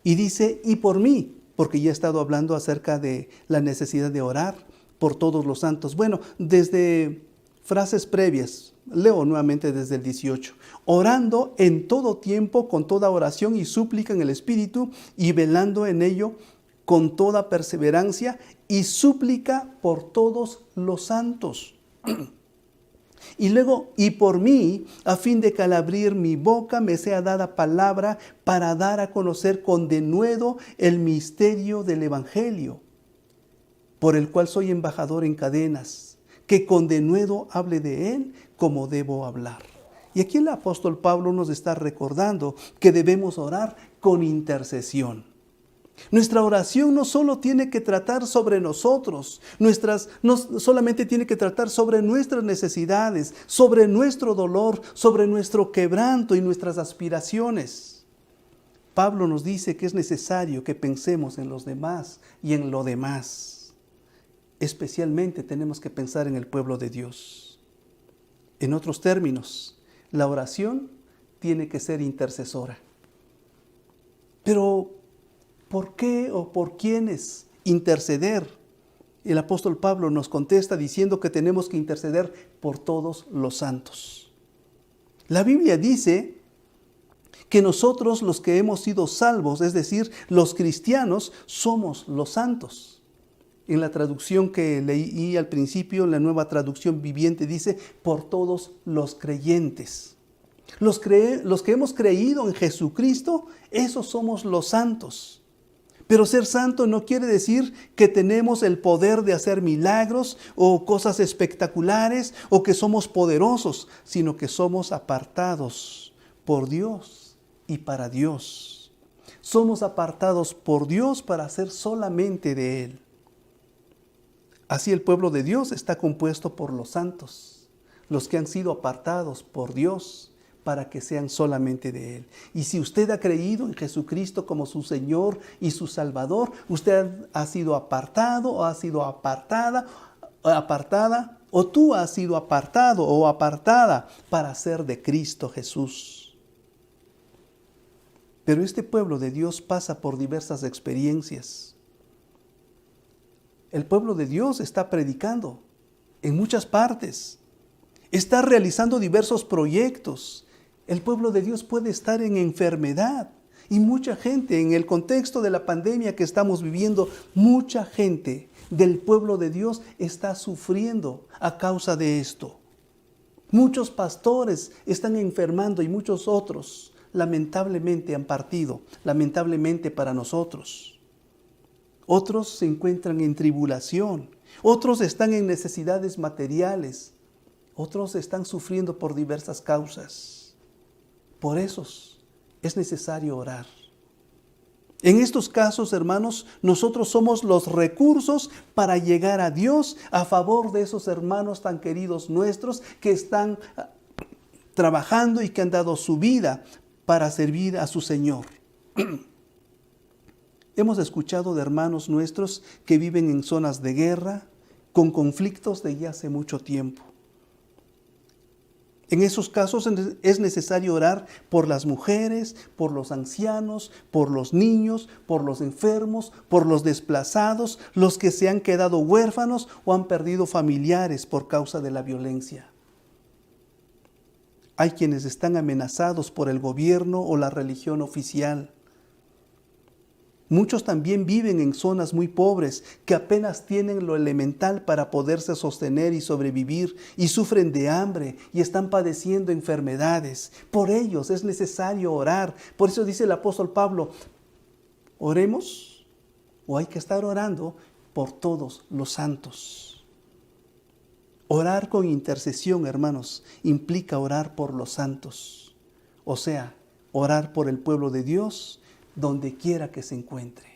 Y dice, y por mí, porque ya he estado hablando acerca de la necesidad de orar por todos los santos. Bueno, desde frases previas, leo nuevamente desde el 18. Orando en todo tiempo con toda oración y súplica en el Espíritu y velando en ello con toda perseverancia y súplica por todos los santos. Y luego, y por mí, a fin de que al abrir mi boca me sea dada palabra para dar a conocer con denuedo el misterio del Evangelio, por el cual soy embajador en cadenas, que con denuedo hable de él como debo hablar. Y aquí el apóstol Pablo nos está recordando que debemos orar con intercesión. Nuestra oración no solo tiene que tratar sobre nosotros, no solamente tiene que tratar sobre nuestras necesidades, sobre nuestro dolor, sobre nuestro quebranto y nuestras aspiraciones. Pablo nos dice que es necesario que pensemos en los demás y en lo demás. Especialmente tenemos que pensar en el pueblo de Dios. En otros términos, la oración tiene que ser intercesora. Pero, ¿por qué o por quiénes interceder? El apóstol Pablo nos contesta diciendo que tenemos que interceder por todos los santos. La Biblia dice que nosotros, los que hemos sido salvos, es decir, los cristianos, somos los santos. En la traducción que leí al principio, la Nueva Traducción Viviente, dice por todos los creyentes. Los que hemos creído en Jesucristo, esos somos los santos. Pero ser santo no quiere decir que tenemos el poder de hacer milagros o cosas espectaculares o que somos poderosos, sino que somos apartados por Dios y para Dios. Somos apartados por Dios para hacer solamente de Él. Así el pueblo de Dios está compuesto por los santos, los que han sido apartados por Dios para que sean solamente de Él. Y si usted ha creído en Jesucristo como su Señor y su Salvador, usted ha sido apartado o ha sido apartada, o tú has sido apartado o apartada para ser de Cristo Jesús. Pero este pueblo de Dios pasa por diversas experiencias. El pueblo de Dios está predicando en muchas partes. Está realizando diversos proyectos. El pueblo de Dios puede estar en enfermedad. Y mucha gente, en el contexto de la pandemia que estamos viviendo, mucha gente del pueblo de Dios está sufriendo a causa de esto. Muchos pastores están enfermando y muchos otros lamentablemente han partido, lamentablemente para nosotros. Otros se encuentran en tribulación, otros están en necesidades materiales, otros están sufriendo por diversas causas. Por esos es necesario orar. En estos casos, hermanos, nosotros somos los recursos para llegar a Dios a favor de esos hermanos tan queridos nuestros que están trabajando y que han dado su vida para servir a su Señor. Hemos escuchado de hermanos nuestros que viven en zonas de guerra, con conflictos de ya hace mucho tiempo. En esos casos es necesario orar por las mujeres, por los ancianos, por los niños, por los enfermos, por los desplazados, los que se han quedado huérfanos o han perdido familiares por causa de la violencia. Hay quienes están amenazados por el gobierno o la religión oficial. Muchos también viven en zonas muy pobres que apenas tienen lo elemental para poderse sostener y sobrevivir y sufren de hambre y están padeciendo enfermedades. Por ellos es necesario orar. Por eso dice el apóstol Pablo, oremos o hay que estar orando por todos los santos. Orar con intercesión, hermanos, implica orar por los santos. O sea, orar por el pueblo de Dios donde quiera que se encuentre.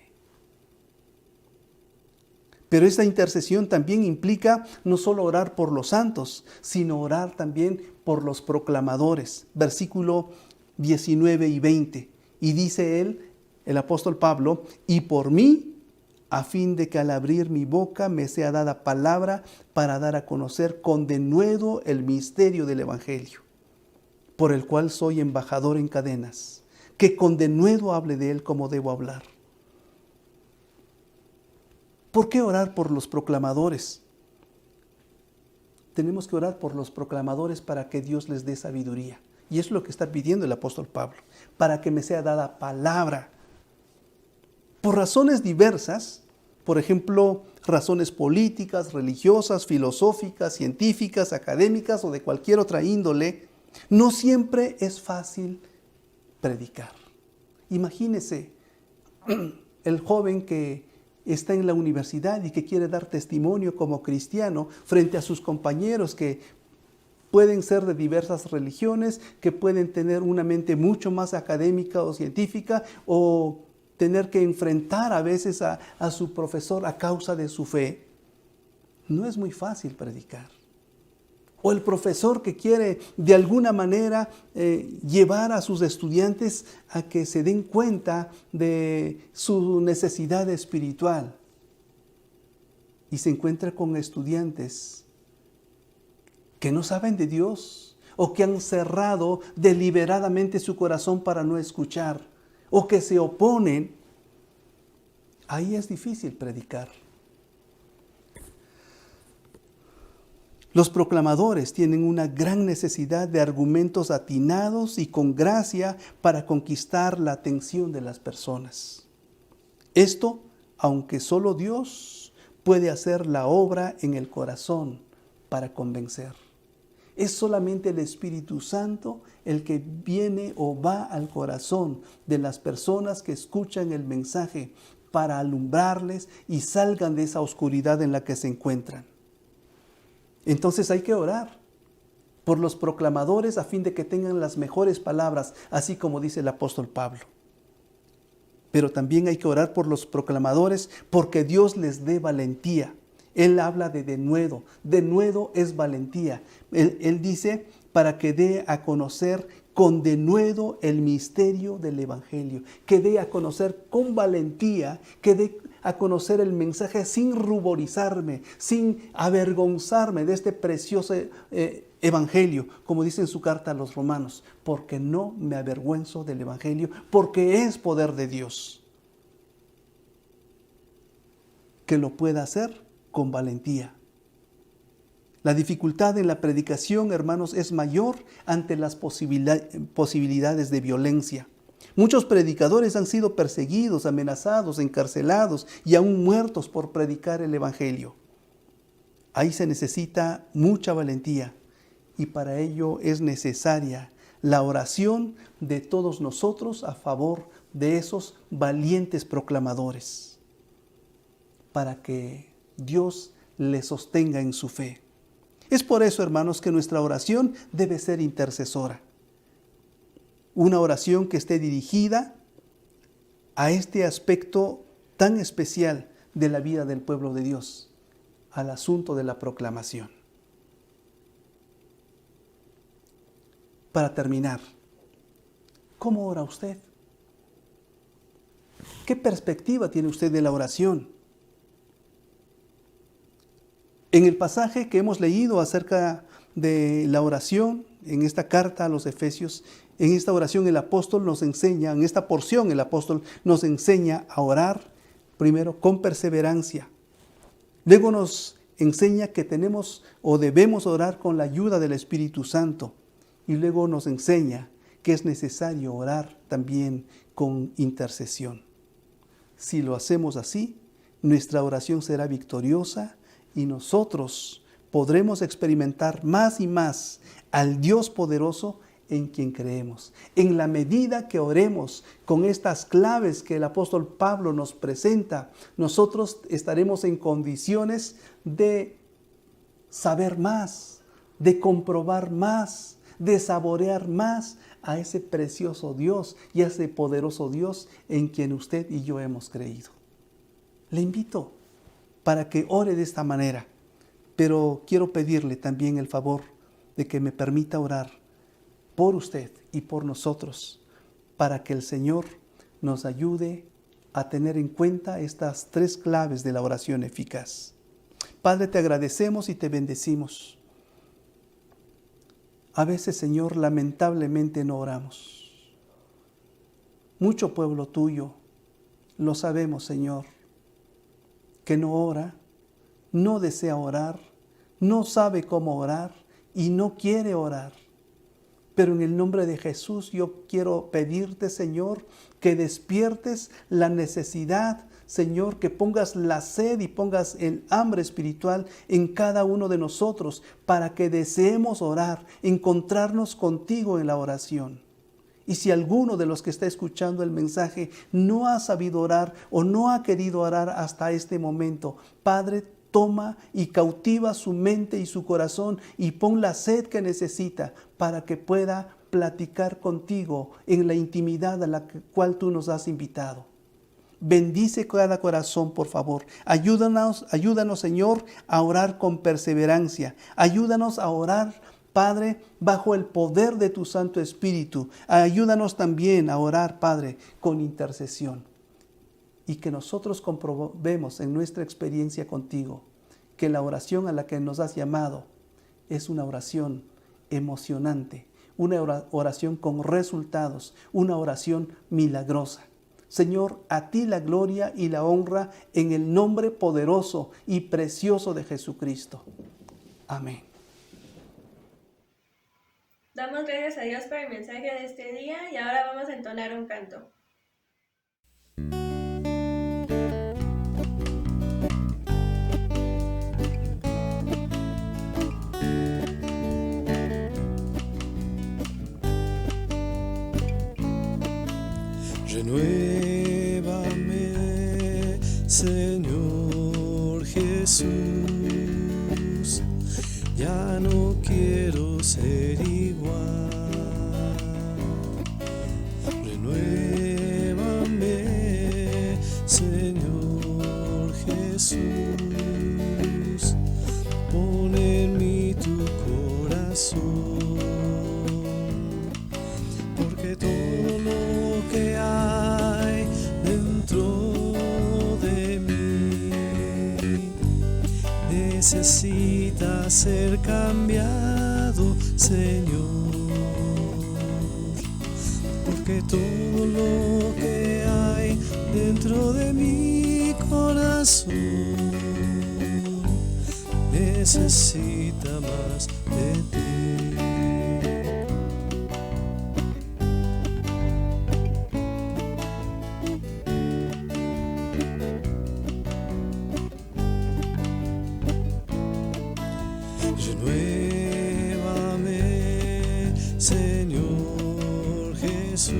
Pero esta intercesión también implica no solo orar por los santos, sino orar también por los proclamadores. Versículo 19 y 20. Y dice el apóstol Pablo, y por mí, a fin de que al abrir mi boca me sea dada palabra para dar a conocer con denuedo el misterio del Evangelio, por el cual soy embajador en cadenas, que con denuedo hable de él como debo hablar. ¿Por qué orar por los proclamadores? Tenemos que orar por los proclamadores para que Dios les dé sabiduría. Y es lo que está pidiendo el apóstol Pablo, para que me sea dada palabra. Por razones diversas, por ejemplo, razones políticas, religiosas, filosóficas, científicas, académicas o de cualquier otra índole, no siempre es fácil predicar. Imagínese el joven que está en la universidad y que quiere dar testimonio como cristiano frente a sus compañeros que pueden ser de diversas religiones, que pueden tener una mente mucho más académica o científica, o tener que enfrentar a veces a su profesor a causa de su fe. No es muy fácil predicar. O el profesor que quiere de alguna manera llevar a sus estudiantes a que se den cuenta de su necesidad espiritual. Y se encuentra con estudiantes que no saben de Dios o que han cerrado deliberadamente su corazón para no escuchar o que se oponen. Ahí es difícil predicar. Los proclamadores tienen una gran necesidad de argumentos atinados y con gracia para conquistar la atención de las personas. Esto, aunque solo Dios puede hacer la obra en el corazón para convencer. Es solamente el Espíritu Santo el que viene o va al corazón de las personas que escuchan el mensaje para alumbrarles y salgan de esa oscuridad en la que se encuentran. Entonces hay que orar por los proclamadores a fin de que tengan las mejores palabras, así como dice el apóstol Pablo. Pero también hay que orar por los proclamadores porque Dios les dé valentía. Él habla de denuedo. Denuedo es valentía. Él dice para que dé a conocer con denuedo el misterio del Evangelio. Que dé a conocer con valentía, que dé a conocer el mensaje sin ruborizarme, sin avergonzarme de este precioso Evangelio, como dice en su carta a los Romanos, porque no me avergüenzo del Evangelio, porque es poder de Dios. Que lo pueda hacer con valentía. La dificultad en la predicación, hermanos, es mayor ante las posibilidades de violencia. Muchos predicadores han sido perseguidos, amenazados, encarcelados y aún muertos por predicar el Evangelio. Ahí se necesita mucha valentía y para ello es necesaria la oración de todos nosotros a favor de esos valientes proclamadores, para que Dios les sostenga en su fe. Es por eso, hermanos, que nuestra oración debe ser intercesora. Una oración que esté dirigida a este aspecto tan especial de la vida del pueblo de Dios, al asunto de la proclamación. Para terminar, ¿cómo ora usted? ¿Qué perspectiva tiene usted de la oración? En el pasaje que hemos leído acerca de la oración, en esta carta a los Efesios, en esta oración el apóstol nos enseña, en esta porción el apóstol nos enseña a orar primero con perseverancia. Luego nos enseña que tenemos o debemos orar con la ayuda del Espíritu Santo. Y luego nos enseña que es necesario orar también con intercesión. Si lo hacemos así, nuestra oración será victoriosa y nosotros podremos experimentar más y más al Dios poderoso en quien creemos. En la medida que oremos con estas claves que el apóstol Pablo nos presenta, nosotros estaremos en condiciones de saber más, de comprobar más, de saborear más a ese precioso Dios y a ese poderoso Dios en quien usted y yo hemos creído. Le invito para que ore de esta manera, pero quiero pedirle también el favor de que me permita orar por usted y por nosotros, para que el Señor nos ayude a tener en cuenta estas 3 claves de la oración eficaz. Padre, te agradecemos y te bendecimos. A veces, Señor, lamentablemente no oramos. Mucho pueblo tuyo, lo sabemos, Señor, que no ora, no desea orar, no sabe cómo orar y no quiere orar. Pero en el nombre de Jesús yo quiero pedirte, Señor, que despiertes la necesidad, Señor, que pongas la sed y pongas el hambre espiritual en cada uno de nosotros para que deseemos orar, encontrarnos contigo en la oración. Y si alguno de los que está escuchando el mensaje no ha sabido orar o no ha querido orar hasta este momento, Padre, toma y cautiva su mente y su corazón y pon la sed que necesita para que pueda platicar contigo en la intimidad a la cual tú nos has invitado. Bendice cada corazón, por favor. Ayúdanos, Señor, a orar con perseverancia. Ayúdanos a orar, Padre, bajo el poder de tu Santo Espíritu. Ayúdanos también a orar, Padre, con intercesión. Y que nosotros comprobemos en nuestra experiencia contigo que la oración a la que nos has llamado es una oración emocionante, una oración con resultados, una oración milagrosa. Señor, a ti la gloria y la honra en el nombre poderoso y precioso de Jesucristo. Amén. Damos gracias a Dios por el mensaje de este día y ahora vamos a entonar un canto. Renuévame, Señor Jesús, ya no quiero ser igual. Renuévame, Señor Jesús, pon en mí tu corazón, porque todo lo que hay dentro de mí necesita ser cambiado, Señor, porque todo lo que hay dentro de mi corazón necesita más de ti. Renuévame, Señor Jesús,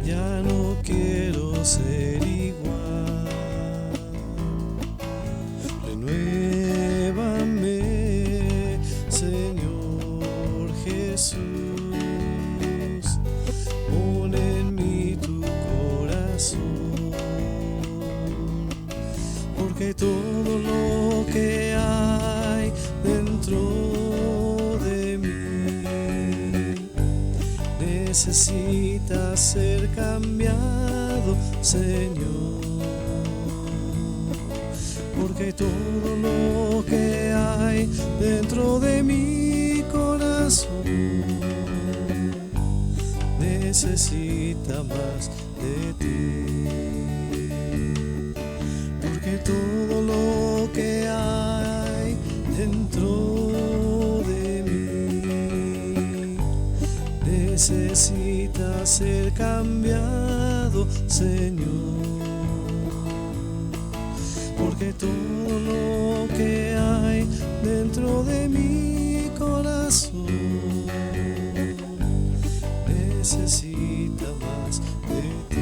ya no quiero ser igual. Renuévame, Señor Jesús, pon en mí tu corazón, porque todo lo que hay dentro de mí necesita ser cambiado, Señor, porque todo lo que hay dentro de mi corazón necesita más de ti. Porque todo lo que hay dentro de mí necesita ser cambiado, Señor, porque todo lo que hay dentro de mi corazón necesita más de ti.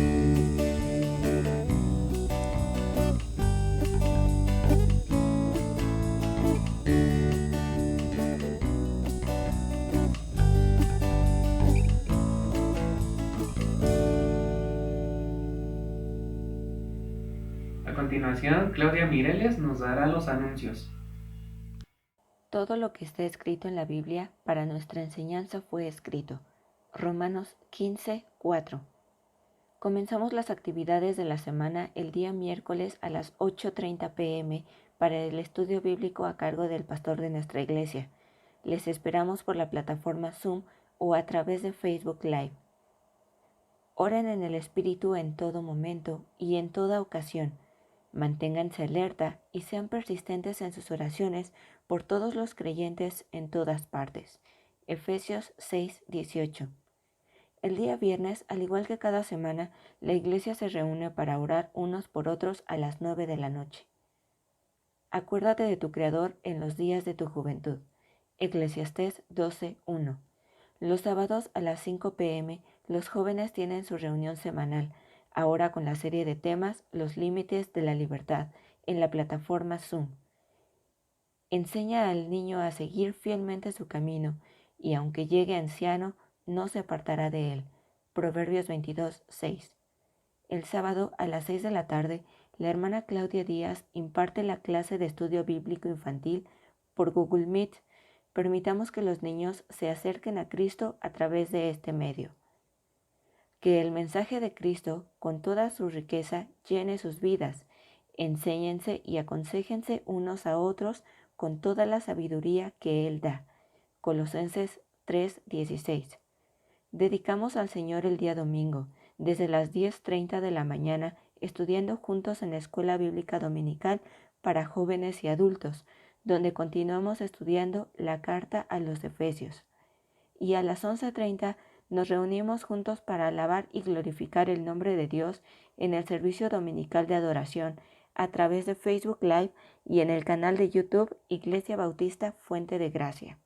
A continuación, Claudia Mireles nos dará los anuncios. Todo lo que está escrito en la Biblia para nuestra enseñanza fue escrito. Romanos 15:4. Comenzamos las actividades de la semana el día miércoles a las 8:30 p.m. para el estudio bíblico a cargo del pastor de nuestra iglesia. Les esperamos por la plataforma Zoom o a través de Facebook Live. Oren en el Espíritu en todo momento y en toda ocasión. Manténganse alerta y sean persistentes en sus oraciones por todos los creyentes en todas partes. Efesios 6:18. El día viernes, al igual que cada semana, la iglesia se reúne para orar unos por otros a las 9 de la noche. Acuérdate de tu Creador en los días de tu juventud. Eclesiastés 12:1. Los sábados a las 5 p.m. los jóvenes tienen su reunión semanal, ahora con la serie de temas Los límites de la libertad, en la plataforma Zoom. Enseña al niño a seguir fielmente su camino, y aunque llegue anciano, no se apartará de él. Proverbios 22:6. El sábado a las 6 de la tarde, la hermana Claudia Díaz imparte la clase de estudio bíblico infantil por Google Meet. Permitamos que los niños se acerquen a Cristo a través de este medio. Que el mensaje de Cristo, con toda su riqueza, llene sus vidas. Enséñense y aconséjense unos a otros con toda la sabiduría que Él da. Colosenses 3:16. Dedicamos al Señor el día domingo, desde las 10:30 de la mañana, estudiando juntos en la Escuela Bíblica Dominical para jóvenes y adultos, donde continuamos estudiando la carta a los Efesios. Y a las 11:30 nos reunimos juntos para alabar y glorificar el nombre de Dios en el servicio dominical de adoración a través de Facebook Live y en el canal de YouTube Iglesia Bautista Fuente de Gracia.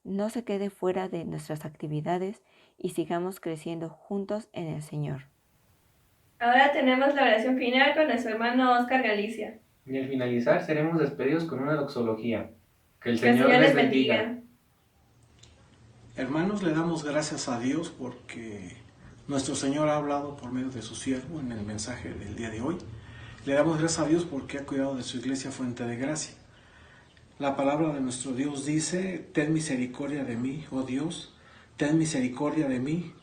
No se quede fuera de nuestras actividades y sigamos creciendo juntos en el Señor. Ahora tenemos la oración final con nuestro hermano Oscar Galicia. Y al finalizar seremos despedidos con una doxología. Que el Que el Señor Señor les les bendiga. bendiga. Hermanos, le damos gracias a Dios porque nuestro Señor ha hablado por medio de su siervo en el mensaje del día de hoy. Le damos gracias a Dios porque ha cuidado de su iglesia Fuente de Gracia. La palabra de nuestro Dios dice: ten misericordia de mí, oh Dios, ten misericordia de mí,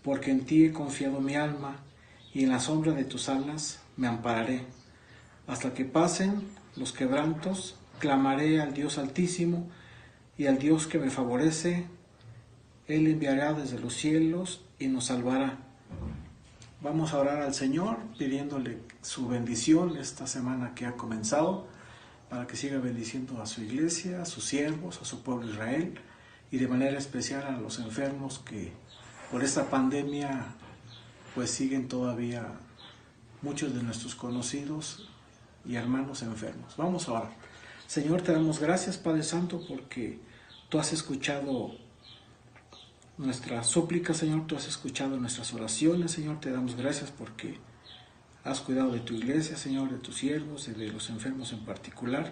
porque en ti he confiado mi alma, y en la sombra de tus alas me ampararé. Hasta que pasen los quebrantos, clamaré al Dios Altísimo, y al Dios que me favorece. Él enviará desde los cielos y nos salvará. Vamos a orar al Señor pidiéndole su bendición esta semana que ha comenzado, para que siga bendiciendo a su iglesia, a sus siervos, a su pueblo Israel, y de manera especial a los enfermos que por esta pandemia pues siguen todavía muchos de nuestros conocidos y hermanos enfermos. Vamos a orar. Señor, te damos gracias, Padre Santo, porque tú has escuchado nuestras súplicas, Señor, tú has escuchado nuestras oraciones, Señor. Te damos gracias porque has cuidado de tu iglesia, Señor, de tus siervos y de los enfermos en particular.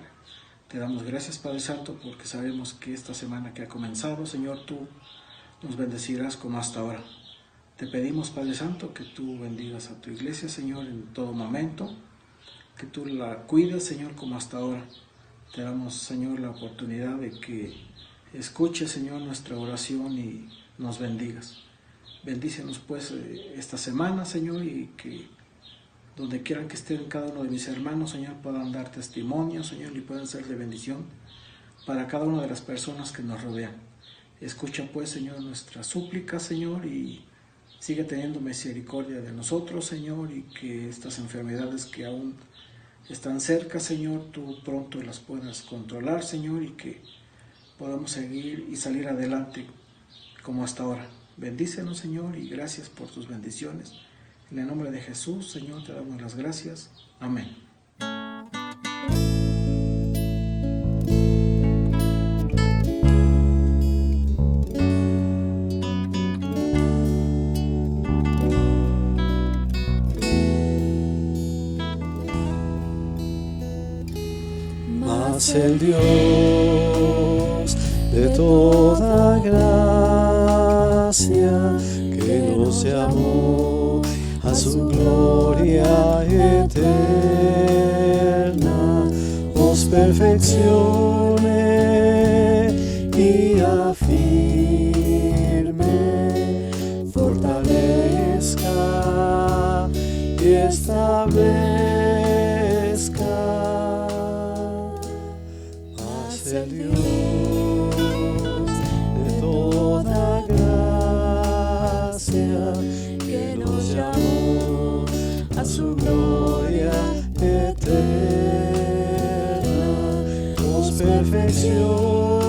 Te damos gracias, Padre Santo, porque sabemos que esta semana que ha comenzado, Señor, tú nos bendecirás como hasta ahora. Te pedimos, Padre Santo, que tú bendigas a tu iglesia, Señor, en todo momento, que tú la cuides, Señor, como hasta ahora. Te damos, Señor, la oportunidad de que escuches, Señor, nuestra oración y nos bendigas. Bendícenos, pues, esta semana, Señor, y que donde quieran que estén cada uno de mis hermanos, Señor, puedan dar testimonio, Señor, y puedan ser de bendición para cada una de las personas que nos rodean. Escucha, pues, Señor, nuestras súplicas, Señor, y sigue teniendo misericordia de nosotros, Señor, y que estas enfermedades que aún están cerca, Señor, tú pronto las puedas controlar, Señor, y que podamos seguir y salir adelante como hasta ahora. Bendícenos, Señor, y gracias por tus bendiciones. En el nombre de Jesús, Señor, te damos las gracias. Amén. Mas el Dios de toda gracia, que nos llamó a su gloria eterna, os perfeccione y afirme, fortalezca y establezca. Mas el Dios de toda gracia, que nos llamó a su gloria eterna, nos perfecciona